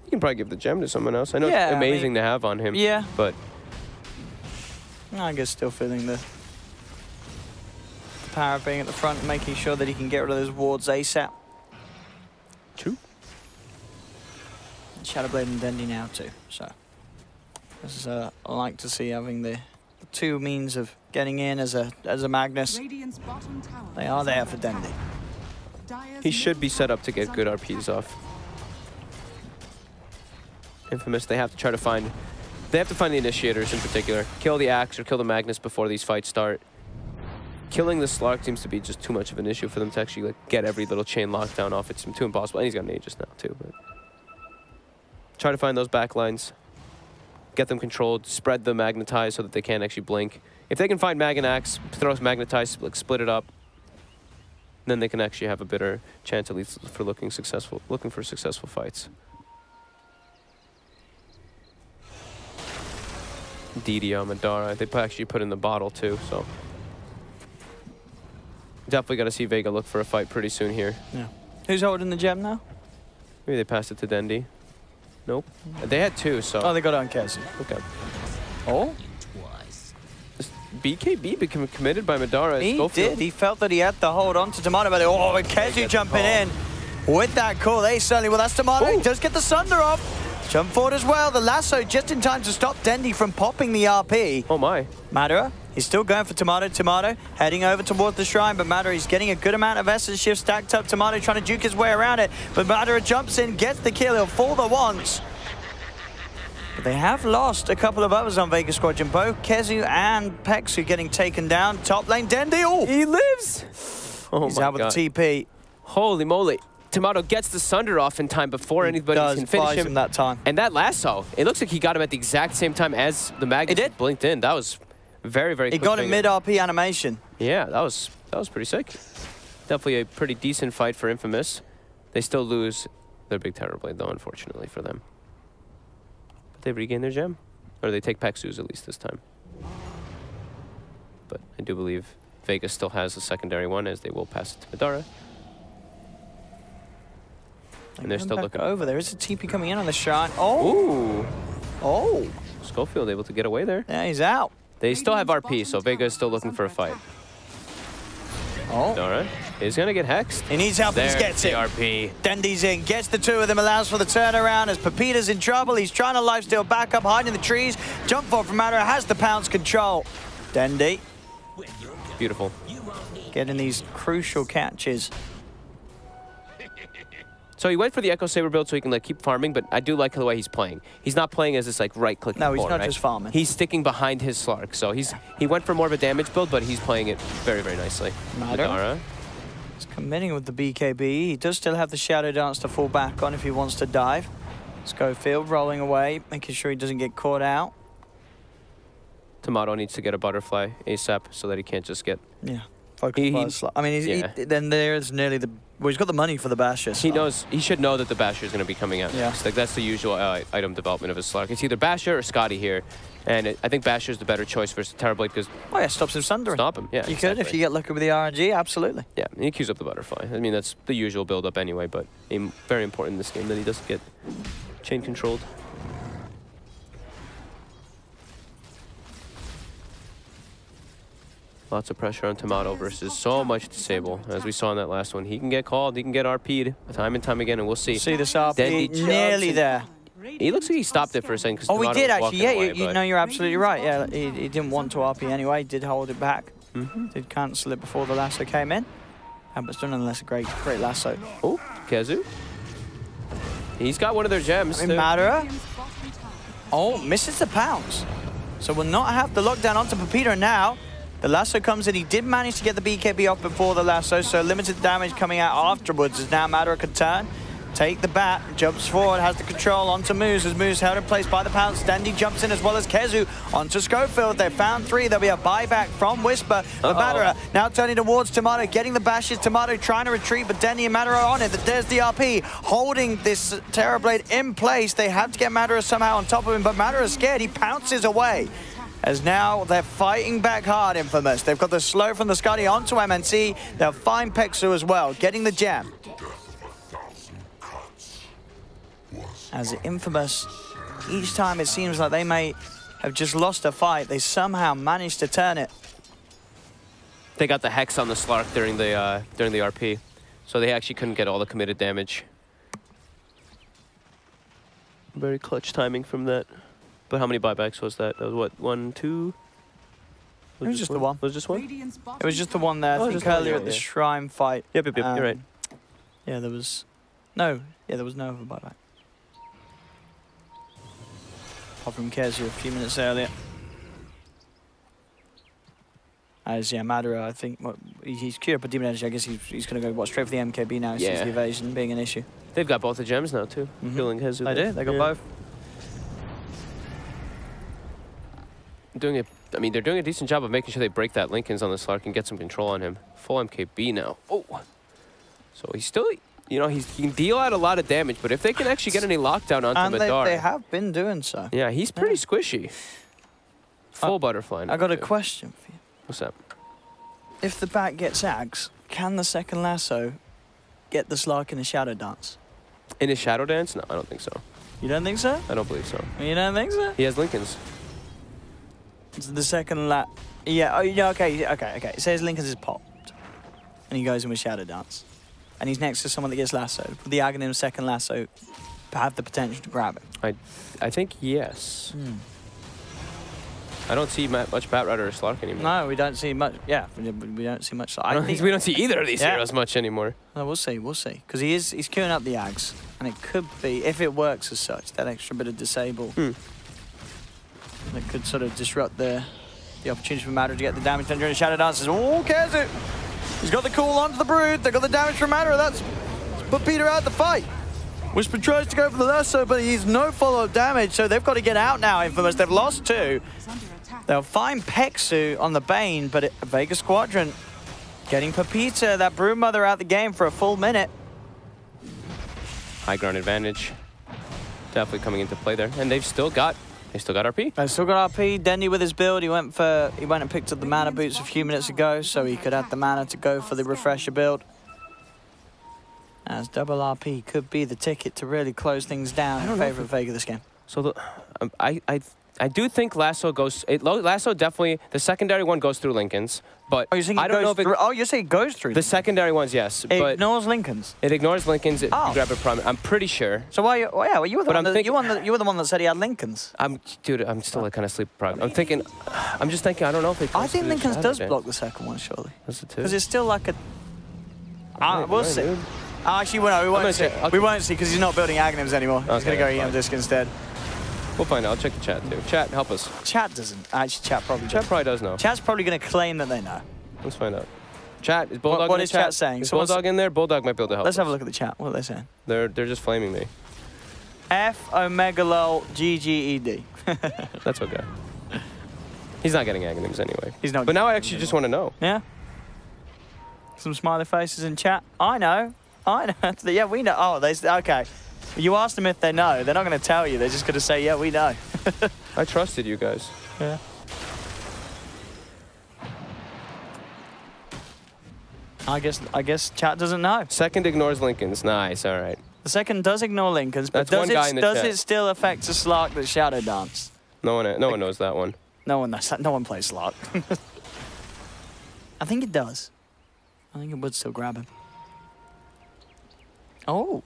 You can probably give the gem to someone else. I know it's amazing to have on him. Yeah. But I guess still feeling the power of being at the front, making sure that he can get rid of those wards ASAP. True. Shadowblade and Dendi now too. So this is I like to see having the two means of getting in as a Magnus. They are there for Dendi. He should be set up to get good RPs off. Infamous, they have to try to find... They have to find the initiators in particular. Kill the Axe or kill the Magnus before these fights start. Killing the Slark seems to be just too much of an issue for them to actually like get every little chain lockdown off. It's too impossible. And he's got an Aegis now too. But try to find those backlines. Get them controlled. Spread the Magnetize so that they can't actually blink. If they can find Mag and Axe, throw Magnetize, like split it up, then they can actually have a better chance at least for looking for successful fights. DD on Madara. They actually put in the bottle too, so definitely got to see Vega look for a fight pretty soon here. Yeah. Who's holding the gem now? Maybe they passed it to Dendi. Nope. They had two, so. Oh, they got it on Kezu. Okay. Oh. This BKB became committed by Madara. He Schofield. did. He felt that he had to hold on to Tomato, but with Kezu jumping in with that call, they certainly. Well, that's Tomato. He does get the Sunder off. Jump forward as well. The lasso just in time to stop Dendi from popping the RP. Oh my. Madara, he's still going for Tomato. Tomato heading over towards the shrine, but Madara, he's getting a good amount of essence shift stacked up. Tomato trying to juke his way around it, but Madara jumps in, gets the kill. He'll fall the once. But they have lost a couple of others on Vega Squadron. Both Kezu and Pexu getting taken down. Top lane, Dendi. Oh, he lives. Oh he's my out with God. the TP. Holy moly. Tomato gets the Sunder off in time before anybody can finish him. That time. And that lasso, it looks like he got him at the exact same time as the Magnus blinked in. That was very, very quick. He got him mid-RP animation. Yeah, that was pretty sick. Definitely a pretty decent fight for Infamous. They still lose their big Terrorblade, though, unfortunately for them. But they regain their gem. Or they take Pexu's at least this time. But I do believe Vega still has a secondary one, as they will pass it to Madara. And they're still looking over. There is a TP coming in on the shot. Oh. Ooh. Oh. Schofield able to get away there. Yeah, he's out. They still have RP, so Vega is still looking for a fight. Oh. All right. He's going to get hexed. He needs help. He gets it. RP. Dendi's in. Gets the two of them. Allows for the turnaround as Pepita's in trouble. He's trying to lifesteal back up, hiding in the trees. Jump forward from Madara. Has the pounce control. Dendi. Beautiful. Getting these crucial catches. So he went for the Echo Saber build so he can like keep farming, but I do like the way he's playing. He's not playing as this like right-click. No, he's not right? just farming. He's sticking behind his Slark. So he went for more of a damage build, but he's playing it very, very nicely. Madara. He's committing with the BKB. He does still have the Shadow Dance to fall back on if he wants to dive. Schofield rolling away, making sure he doesn't get caught out. Tomato needs to get a butterfly ASAP so that he can't just get... Yeah. I mean, then there's nearly the... Well, he's got the money for the Basher. So. He knows. He should know that the Basher is going to be coming out. Yeah. Next. Like, that's the usual item development of his Slark. It's either Basher or Scotty here. And I think Basher is the better choice versus Terrorblade because... Oh, yeah, stops him sundering. Stop him, yeah. You could if you get lucky with the RNG, absolutely. Yeah, and he queues up the butterfly. I mean, that's the usual build-up anyway, but very important in this game that he doesn't get chain controlled. Lots of pressure on Tomato versus so much Disable. As we saw in that last one, he can get called, he can get RP'd time and time again, and we'll see. See this RP, nearly there. He looks like he stopped it for a second. Oh, he did actually, yeah, you know, you're absolutely right. Yeah, he didn't want to RP anyway, did hold it back. Did cancel it before the lasso came in. But still nonetheless a great lasso. Oh, Kezu. He's got one of their gems. Madara. Oh, misses the pounce. So we'll not have the lockdown onto Pepito now. The lasso comes in. He did manage to get the BKB off before the lasso, so limited damage coming out afterwards as now Madara could turn. Take the bat, jumps forward, has the control onto Moose as Moose held in place by the pounce. Dandy jumps in as well as Kezu onto Schofield. They found 3. There'll be a buyback from Whisper. But Madara now turning towards Tomato, getting the bashes. Tomato trying to retreat, but Dandy and Madara on it. There's the RP holding this Terrorblade in place. They have to get Madara somehow on top of him, but Madara's scared. He pounces away. As now they're fighting back hard, Infamous. They've got the slow from the Scotty onto MNC. They'll find Peksu as well, getting the gem. As Infamous, each time it seems like they may have just lost a fight, they somehow managed to turn it. They got the Hex on the Slark during the RP, so they actually couldn't get all the committed damage. Very clutch timing from that. But how many buybacks was that? That was what, 1, 2? It was just the one. Was it just one? It was just the one there. I think earlier at the Shrine fight. Yep, you're right. Yeah, there was no other buyback. Apart from Kezu a few minutes earlier. As Madara, I think he's queued up a Demon Energy. I guess he's going to go straight for the MKB now. He sees the evasion being an issue. They've got both the gems now too. Killing Kezu. They do. They got both. They're doing a decent job of making sure they break that Lincoln's on the Slark and get some control on him. Full MKB now. Oh, so he's still, you know, he can deal out a lot of damage, but if they can actually get any lockdown onto Madara. They have been doing so. Yeah, he's pretty squishy. Full butterfly. I got a question for you. What's up? If the bat gets Ags, can the second lasso get the Slark in a Shadow Dance? In his Shadow Dance? No, I don't think so. You don't think so? I don't believe so. You don't think so? He has Lincoln's. The second yeah, okay. It says Lincoln's is popped. And he goes in with Shadow Dance. And he's next to someone that gets lassoed. Would the Aghanim second lasso have the potential to grab him? I think yes. I don't see much Bat Rider or Slark anymore. No, we don't see much. Yeah, we don't see much. We don't see either of these heroes much anymore. No, we'll see. Because he's queuing up the Ags. And it could be, if it works as such, that extra bit of disable. That could sort of disrupt the opportunity for Madara to get the damage done during the Shadow Dances. Oh, Kezu! He's got the call onto the Brood. They got the damage from Madara. That's put Peter out of the fight. Whisper tries to go for the lasso, but he's no follow-up damage, so they've got to get out now, Infamous. They've lost 2. They'll find Peksu on the Bane, but Vega Squadron getting Pepita, that Brood Mother, out the game for a full minute. High ground advantage. Definitely coming into play there. And they've still got RP. They still got RP. Dendy with his build. He went and picked up the mana boots a few minutes ago, so he could have the mana to go for the refresher build. As double RP could be the ticket to really close things down in favor of Vega this game. So I do think Lasso goes. Lasso definitely, the secondary one goes through Lincoln's, but I don't know if it. Oh, you say it goes through. The secondary ones, yes. It ignores Lincoln's. It ignores Lincoln's. You grab a prime. I'm pretty sure. So why? Well, you were the one that said he had Lincoln's. Dude, I'm still kind of sleep deprived. I'm just thinking. I don't know if it. I think Lincoln's does block the second one, surely. Does it too? Because it's still like a. We'll see. Actually, we won't see. We won't see because he's not building Aghanims anymore. He's going to go EM Disc instead. We'll find out. I'll check the chat too. Chat, help us. Chat doesn't. Actually, chat probably does. Chat probably does know. Chat's probably going to claim that they know. Let's find out. Chat, is Bulldog what in the is chat saying? Is Bulldog in there? Bulldog might be able to help Let's us. have a look at the chat. What are they saying? They're just flaming me. F Omega lol GGED. That's okay. He's not getting Aghanims anyway. He's not. But now I actually just want to know. Yeah. Some smiley faces in chat. I know. Yeah, we know. Oh, okay. You asked them if they know. They're not going to tell you. They're just going to say, yeah, we know. I trusted you guys. Yeah. I guess chat doesn't know. Second ignores Lincoln's. Nice. All right. The second does ignore Lincoln's, but That's one guy in the does chat. it still affect a Slark that Shadow Dance? No one knows that one. No one knows that. No one plays Slark. I think it does. I think it would still grab him. Oh.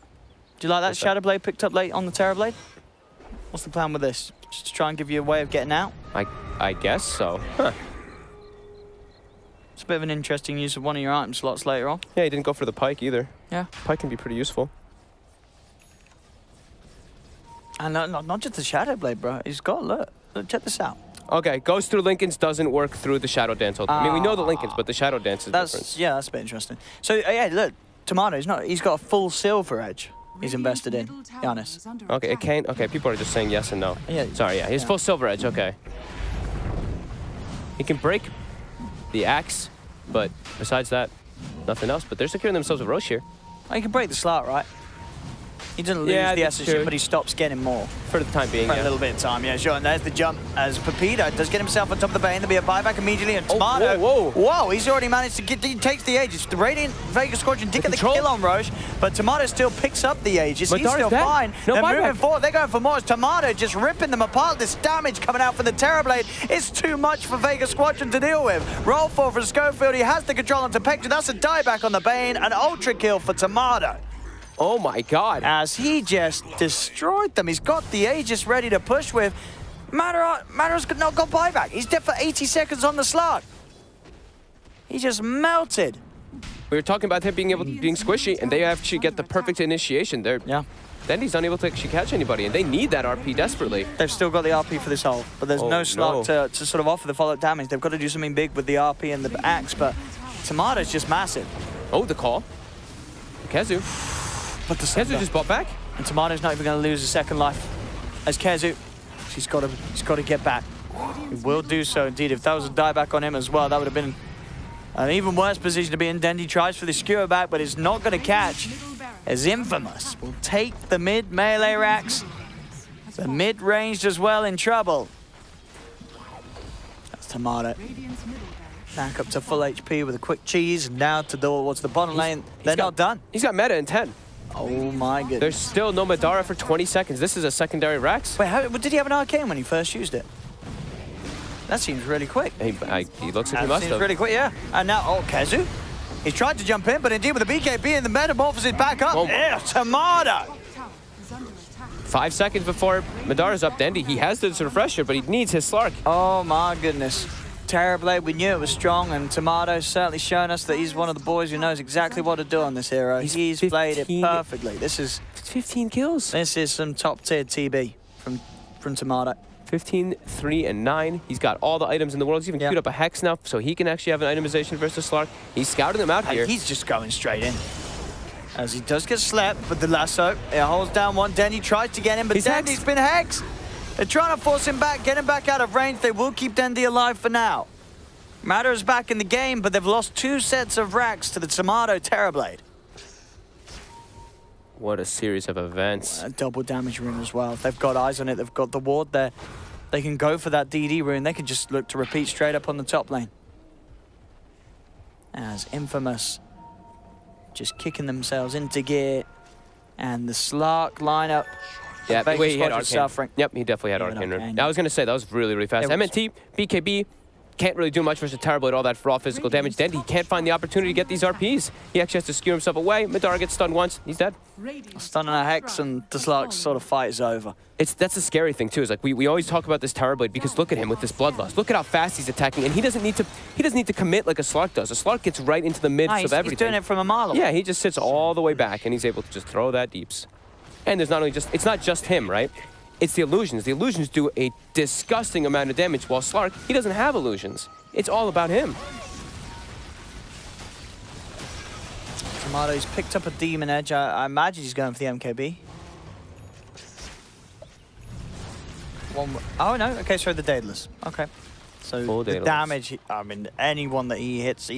Do you like that Shadow Blade picked up late on the Terror Blade? What's the plan with this? Just to try and give you a way of getting out? I guess so. Huh. It's a bit of an interesting use of one of your item slots later on. Yeah, he didn't go for the pike either. Yeah. Pike can be pretty useful. And not just the Shadow Blade, bro. He's got, look, check this out. Okay, goes through Lincoln's, doesn't work through the Shadow Dance. I mean, we know the Lincolns, but the Shadow Dance is different. Yeah, that's a bit interesting. So, yeah, look, Tomato, he's got a full silver edge he's invested in, Giannis. Okay, it can't. Okay, people are just saying yes and no. Yeah. Sorry, yeah, he's full silver edge, okay. He can break the axe, but besides that, nothing else. But they're securing themselves with Roche here. Well, he can break the slot, right? He doesn't lose the essence, but he stops getting more. For the time being, For a little bit of time, yeah, sure. And there's the jump as Pepito does get himself on top of the Bane. There'll be a buyback immediately, and Tomato. Whoa, he's already managed to get, he takes the Aegis. The Radiant Vega Squadron did get the kill on Roche, but Tomato still picks up the Aegis. He's still fine. They're moving forward. They're going for more. It's Tomato just ripping them apart. This damage coming out from the Terrorblade is too much for Vega Squadron to deal with. Roll for Schofield. He has the control onto Pector. That's a dieback on the Bane. An ultra kill for Tomato. Oh my god. As he just destroyed them. He's got the Aegis ready to push with. Matter's not got buyback. He's dead for 80 seconds on the slot. He just melted. We were talking about him being squishy, and they actually get the perfect initiation. Then he's unable to actually catch anybody, and they need that RP desperately. They've still got the RP for this hole, but there's no slot to sort of offer the follow-up damage. They've got to do something big with the RP and the axe, but Tomato's just massive. Oh, the call. Kezu. But the Kezu just bought back. And Tomato's not even going to lose a second life. As Kezu, he's got to get back. He will do so indeed. If that was a dieback on him as well, that would have been an even worse position to be in. Dendi tries for the skewer back, but it's not going to catch. As Infamous will take the mid melee racks. The mid-ranged as well in trouble. That's Tomato. Back up to full HP with a quick cheese. Now towards the bottom lane. They're not done. He's got meta in 10. Oh my goodness. There's still no Madara for 20 seconds. This is a secondary Rax. Wait, did he have an arcane when he first used it? That seems really quick. He looks like he must have. Seems really quick, yeah. And now, Kezu. He's tried to jump in, but indeed with the BKB and the metamorphosis back up. Yeah, Tomato. 5 seconds before Madara's up, Dendi. He has this refresher, but he needs his Slark. Oh my goodness. Terrorblade, we knew it was strong, and Tomato's certainly shown us that he's one of the boys who knows exactly what to do on this hero. He's played it perfectly. This is 15 kills. This is some top-tier TB from Tomato. 15, 3, and 9. He's got all the items in the world. He's even queued up a Hex now, so he can actually have an itemization versus Slark. He's scouting them out here. He's just going straight in. As he does get slept, but the lasso, it holds down one. Dendi tries to get him, but Dendi's been hexed. They're trying to force him back, get him back out of range. They will keep Dendi alive for now. Matter is back in the game, but they've lost 2 sets of racks to the Tomato Terrorblade. What a series of events. A double damage rune as well. If they've got eyes on it, they've got the ward there. They can go for that DD rune. They can just look to repeat straight up on the top lane. As Infamous just kicking themselves into gear. And the Slark lineup. Yeah, Vega he had Arcane. Yep, he definitely had Arcane. I was going to say, that was really, really fast. MNT, BKB, can't really do much versus Terrorblade, all that raw physical damage. Then he can't find the opportunity to get these RPs. He actually has to skew himself away. Madara gets stunned once, he's dead. Stun and a Hex, and the Slark's sort of fight is over. That's the scary thing too, is like we always talk about this Terrorblade because look at him with this bloodlust. Look at how fast he's attacking, and he doesn't need to commit like a Slark does. A Slark gets right into the midst of everything. He's doing it from a mile away. Yeah, he just sits all the way back, and he's able to just throw that deeps. And there's it's not just him, right? It's the illusions. The illusions do a disgusting amount of damage, while Slark, he doesn't have illusions. It's all about him. Tomato's picked up a Demon Edge. I imagine he's going for the MKB. Oh no, okay, so the Daedalus. Okay. So Full the Daedalus. damage, I mean, anyone that he hits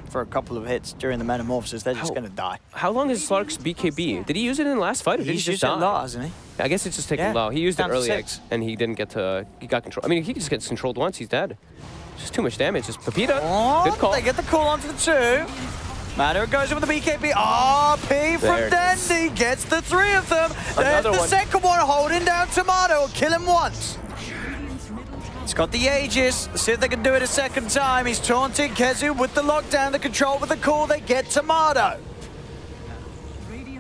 for a couple of hits during the Metamorphosis, they're just going to die. How long is Slark's BKB? Did he use it in the last fight, or did he He's just used it die? a lot, hasn't he? I guess it's just taking low. He used it Down to early, 6. and he didn't get to, he got control. I mean, he just gets controlled once, he's dead. Just too much damage. Just Pepita. Oh, Good call. they get the call onto the 2. Matter goes in with the BKB. RP from Dendi gets the 3 of them. There's the second one holding down Tomato. Kill him once. He's got the Aegis. Let's see if they can do it a second time. He's taunting Kezu with the lockdown, the control with the call. They get Tomato.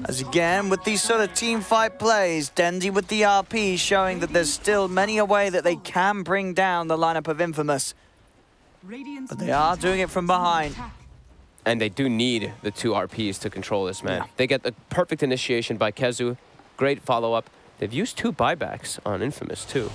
As again, with these sort of team fight plays, Dendi with the RP showing that there's still many a way that they can bring down the lineup of Infamous. But they are doing it from behind. And they do need the 2 RPs to control this, man. Yeah. They get the perfect initiation by Kezu. Great follow-up. They've used 2 buybacks on Infamous, too.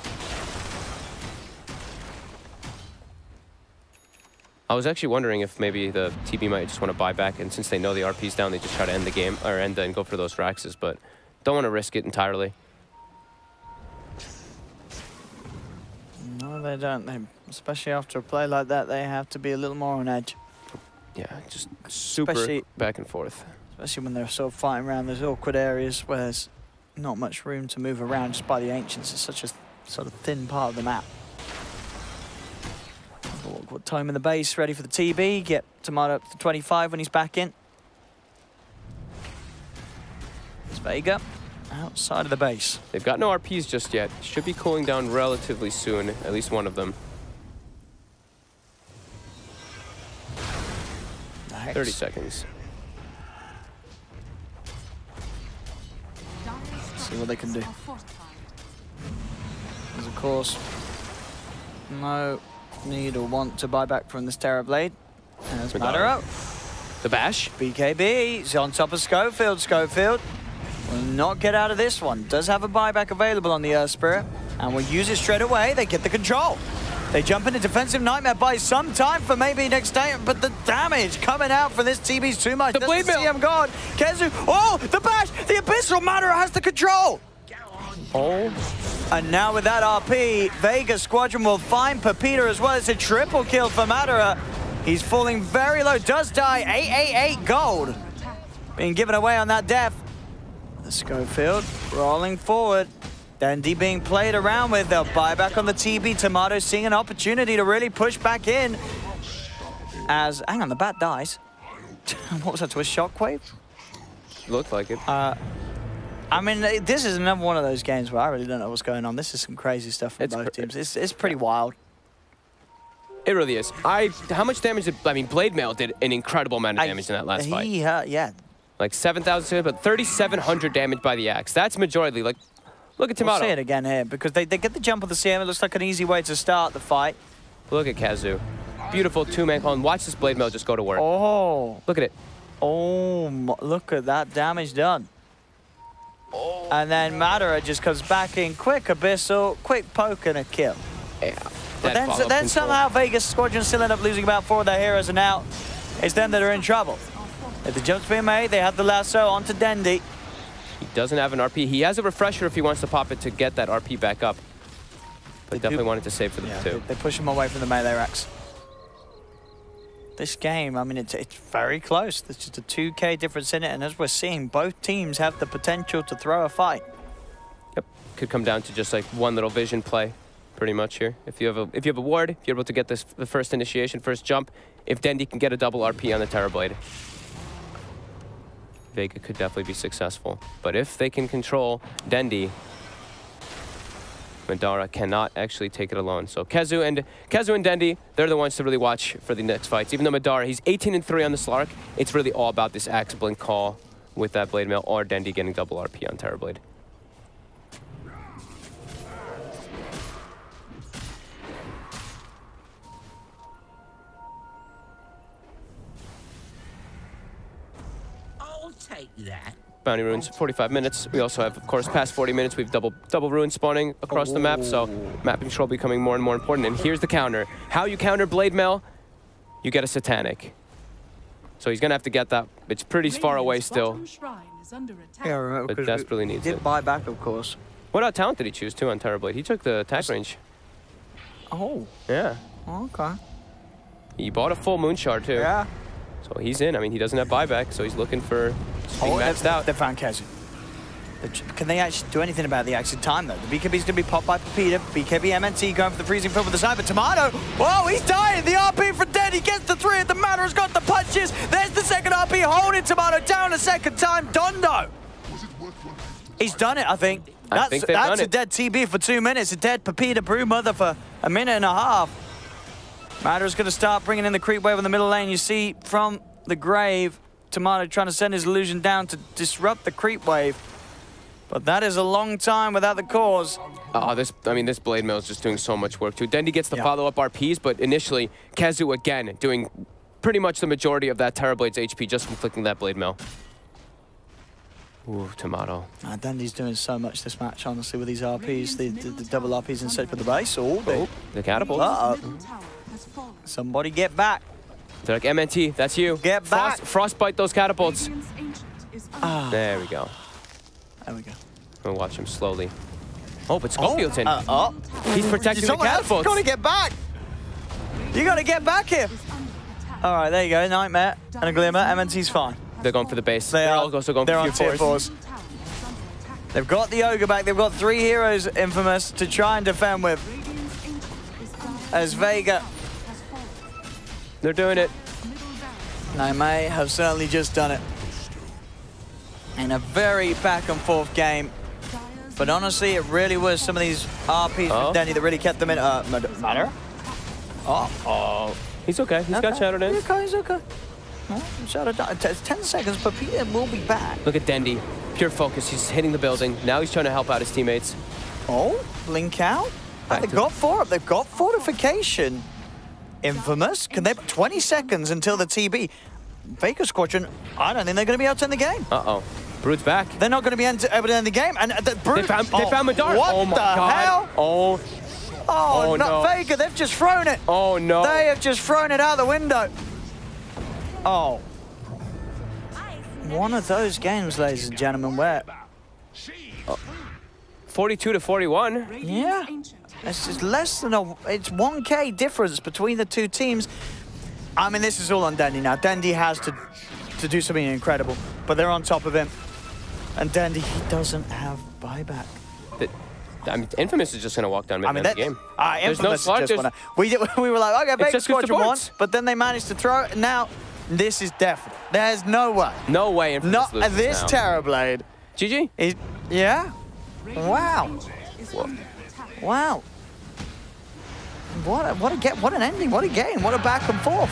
I was actually wondering if maybe the TB might just want to buy back, and since they know the RP's down, they just try to end the game, or end and go for those Raxes, but don't want to risk it entirely. No, they don't. Especially after a play like that, they have to be a little more on edge. Yeah, just super back and forth. Especially when they're sort of fighting around those awkward areas where there's not much room to move around just by the Ancients. It's such a sort of thin part of the map. Awkward time in the base, ready for the TB. Get Tomato up to 25 when he's back in. It's Vega outside of the base. They've got no RPs just yet. Should be cooling down relatively soon, at least one of them. 30 seconds. See what they can do. There's of course no need or want to buy back from this Terrorblade. There's Madara. The bash. BKB. He's on top of Schofield. Schofield will not get out of this one. Does have a buyback available on the Earth Spirit, and will use it straight away. They get the control. They jump into defensive nightmare by some time for maybe next day, but the damage coming out from this TB's too much. The blade mail. CM God. Kezu. Oh, the bash. The Abyssal Madara has the control. Oh. And now with that RP, Vega Squadron will find Pepita as well. It's a triple kill for Madara. He's falling very low. Does die. 888 gold. Being given away on that death. The Schofield rolling forward. Dendi being played around with. They'll buy back on the TB. Tomato seeing an opportunity to really push back in. As, hang on, the bat dies. What was that, to a shockwave? Looked like it. I mean, this is another one of those games where I really don't know what's going on. This is some crazy stuff from both teams. It's pretty wild. It really is. How much damage did, I mean, Blade Mail did an incredible amount of damage in that last fight. Yeah. Like 7,000, but 3,700 damage by the axe. That's majority. Like, look at Tomato. We'll see it again here, because they get the jump of the CM. It looks like an easy way to start the fight. Look at Kezu. Beautiful 2-man call, and watch this Blade Mail just go to work. Oh. Look at it. Oh, look at that damage done. Oh. And then Madara just comes back in quick Abyssal, quick poke and a kill. Yeah. But then somehow Vega Squadron still end up losing about 4 of their heroes, and now it's them that are in trouble. If the jump's being made, they have the lasso onto Dendi. He doesn't have an RP. He has a refresher if he wants to pop it to get that RP back up. But definitely wanted to save for the 2. They push him away from the melee racks. This game, I mean, it's very close. There's just a 2K difference in it, and as we're seeing, both teams have the potential to throw a fight. Yep, could come down to just like one little vision play, pretty much here. If you have a ward, if you're able to get the first initiation, first jump, if Dendi can get a double RP on the Terrorblade, Vega could definitely be successful. But if they can control Dendi, Madara cannot actually take it alone. So Kezu and Dendi, they're the ones to really watch for the next fights. Even though Madara, he's 18-3 on the Slark, it's really all about this Axe Blink call with that Blade Mail or Dendi getting double RP on Terrorblade. I'll take that. Bounty runes, 45 minutes. We also have, of course, past 40 minutes, we've double runes spawning across the map, so map control becoming more and more important. And here's the counter. How you counter Blade Mail? You get a Satanic. So he's going to have to get that. It's pretty far away still. Yeah, remember, but desperately needs it. Did buy back, of course. What talent did he choose, too, on Terrorblade? He took the attack range. Oh. Yeah. Okay. He bought a full Moon Shard, too. Yeah. So he's in. I mean, he doesn't have buyback, so he's looking for being maxed out. They found Kezu. Can they actually do anything about the exit time, though? The BKB's going to be popped by Pepita. BKB MNT going for the freezing field with the side, but Tomato, whoa, he's dying. The RP for Dead. He gets the 3. The Matter's got the punches. There's the second RP holding Tomato down a second time. Dondo. He's done it, I think. That's a dead TB for 2 minutes. A dead Pepita Brewmother for a minute and a half. Matter's going to start bringing in the creep wave in the middle lane. You see from the grave, Tomato trying to send his illusion down to disrupt the creep wave. But that is a long time without the cause. Oh, this Blade Mail is just doing so much work, too. Dendi gets the follow-up RPs, but initially, Kezu, again, doing pretty much the majority of that Terrorblade's HP just from flicking that Blade Mail. Ooh, Tomato. Dendi's doing so much this match, honestly, with these RPs, the double RPs instead for the base. The catapult. Somebody get back. They're like, MNT, that's you. Get back. Frostbite those catapults. There we go. There we go. We'll watch him slowly. Oh, but Schofield's in. He's protecting the Someone catapults. Got to get back. You got to get back here. All right, there you go. Nightmare and a Glimmer. MNT's fine. They're going for the base. They're also going for tier 4s. They've got the Ogre back. They've got 3 heroes, Infamous, to try and defend with. As Vega. They're doing it. Nightmare have certainly just done it. In a very back and forth game. But honestly, it really was some of these RPs from Denny that really kept them in. Matter? He's okay. He's got shadowed in. He's okay. Shadowed down. 10 seconds, but Peter will be back. Look at Dendi. Pure focus. He's hitting the building. Now he's trying to help out his teammates. Oh, blink out. They've got 4 up. They've got fortification. Infamous. Can they 20 seconds until the TB? Vega Squadron, I don't think they're going to be able to end the game. Uh-oh. Brood's back. They're not going to be able to end the game. And Brood, they found Madara. What oh my the God. hell? Oh, no. Vega, they've just thrown it. Oh, no. They have just thrown it out the window. Oh. One of those games, ladies and gentlemen, where... 42-41. Yeah. It's just less than it's 1K difference between the two teams. I mean, this is all on Dendi now. Dendi has to do something incredible, but they're on top of him. And Dendi, he doesn't have buyback. I mean, Infamous is just going to walk down mid-game. There's no slot. We were like, okay, Vega Squadron won, but then they managed to throw it. Now, this is definite. There's no way. No way Infamous loses this now. Terrorblade. GG? Yeah? Wow. Wow. What an ending, what a game, what a back and forth.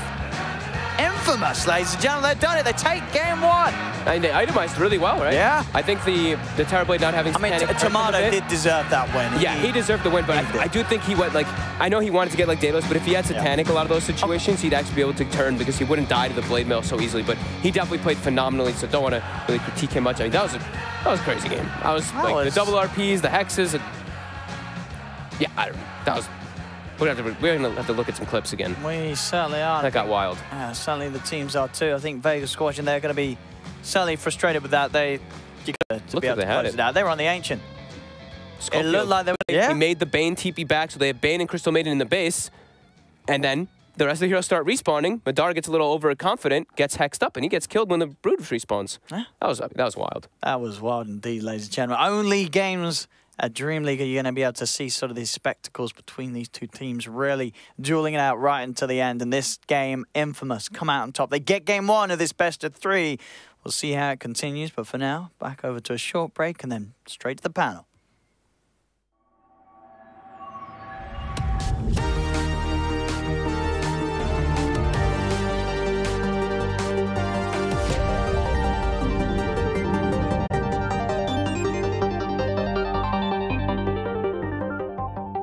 Infamous, ladies and gentlemen, they've done it. They take game 1. And they itemized really well, right? Yeah. I think the Terrorblade not having... I mean, Tomato did deserve that win. Yeah, he deserved the win, but I do think he went, like... I know he wanted to get, like, Daedalus, but if he had Satanic a lot of those situations, he'd actually be able to turn because he wouldn't die to the Blade Mail so easily, but he definitely played phenomenally, so don't want to really critique him much. I mean, that was a crazy game. The double RPs, the hexes... Yeah, that was... We're going to have to look at some clips again. We certainly are. That got wild. Yeah, certainly the teams are too. I think Vega Squadron, they're going to be certainly frustrated with that. They were on the Ancient. Schofield. It looked like they were... He made the Bane TP back, so they have Bane and Crystal Maiden in the base. And then the rest of the heroes start respawning. Madara gets a little overconfident, gets hexed up, and he gets killed when the Brood respawns. That was wild. That was wild indeed, ladies and gentlemen. Only games... At DreamLeague, you're going to be able to see sort of these spectacles between these two teams really dueling it out right until the end. And this game, Infamous, come out on top. They get game 1 of this best of 3. We'll see how it continues. But for now, back over to a short break and then straight to the panel.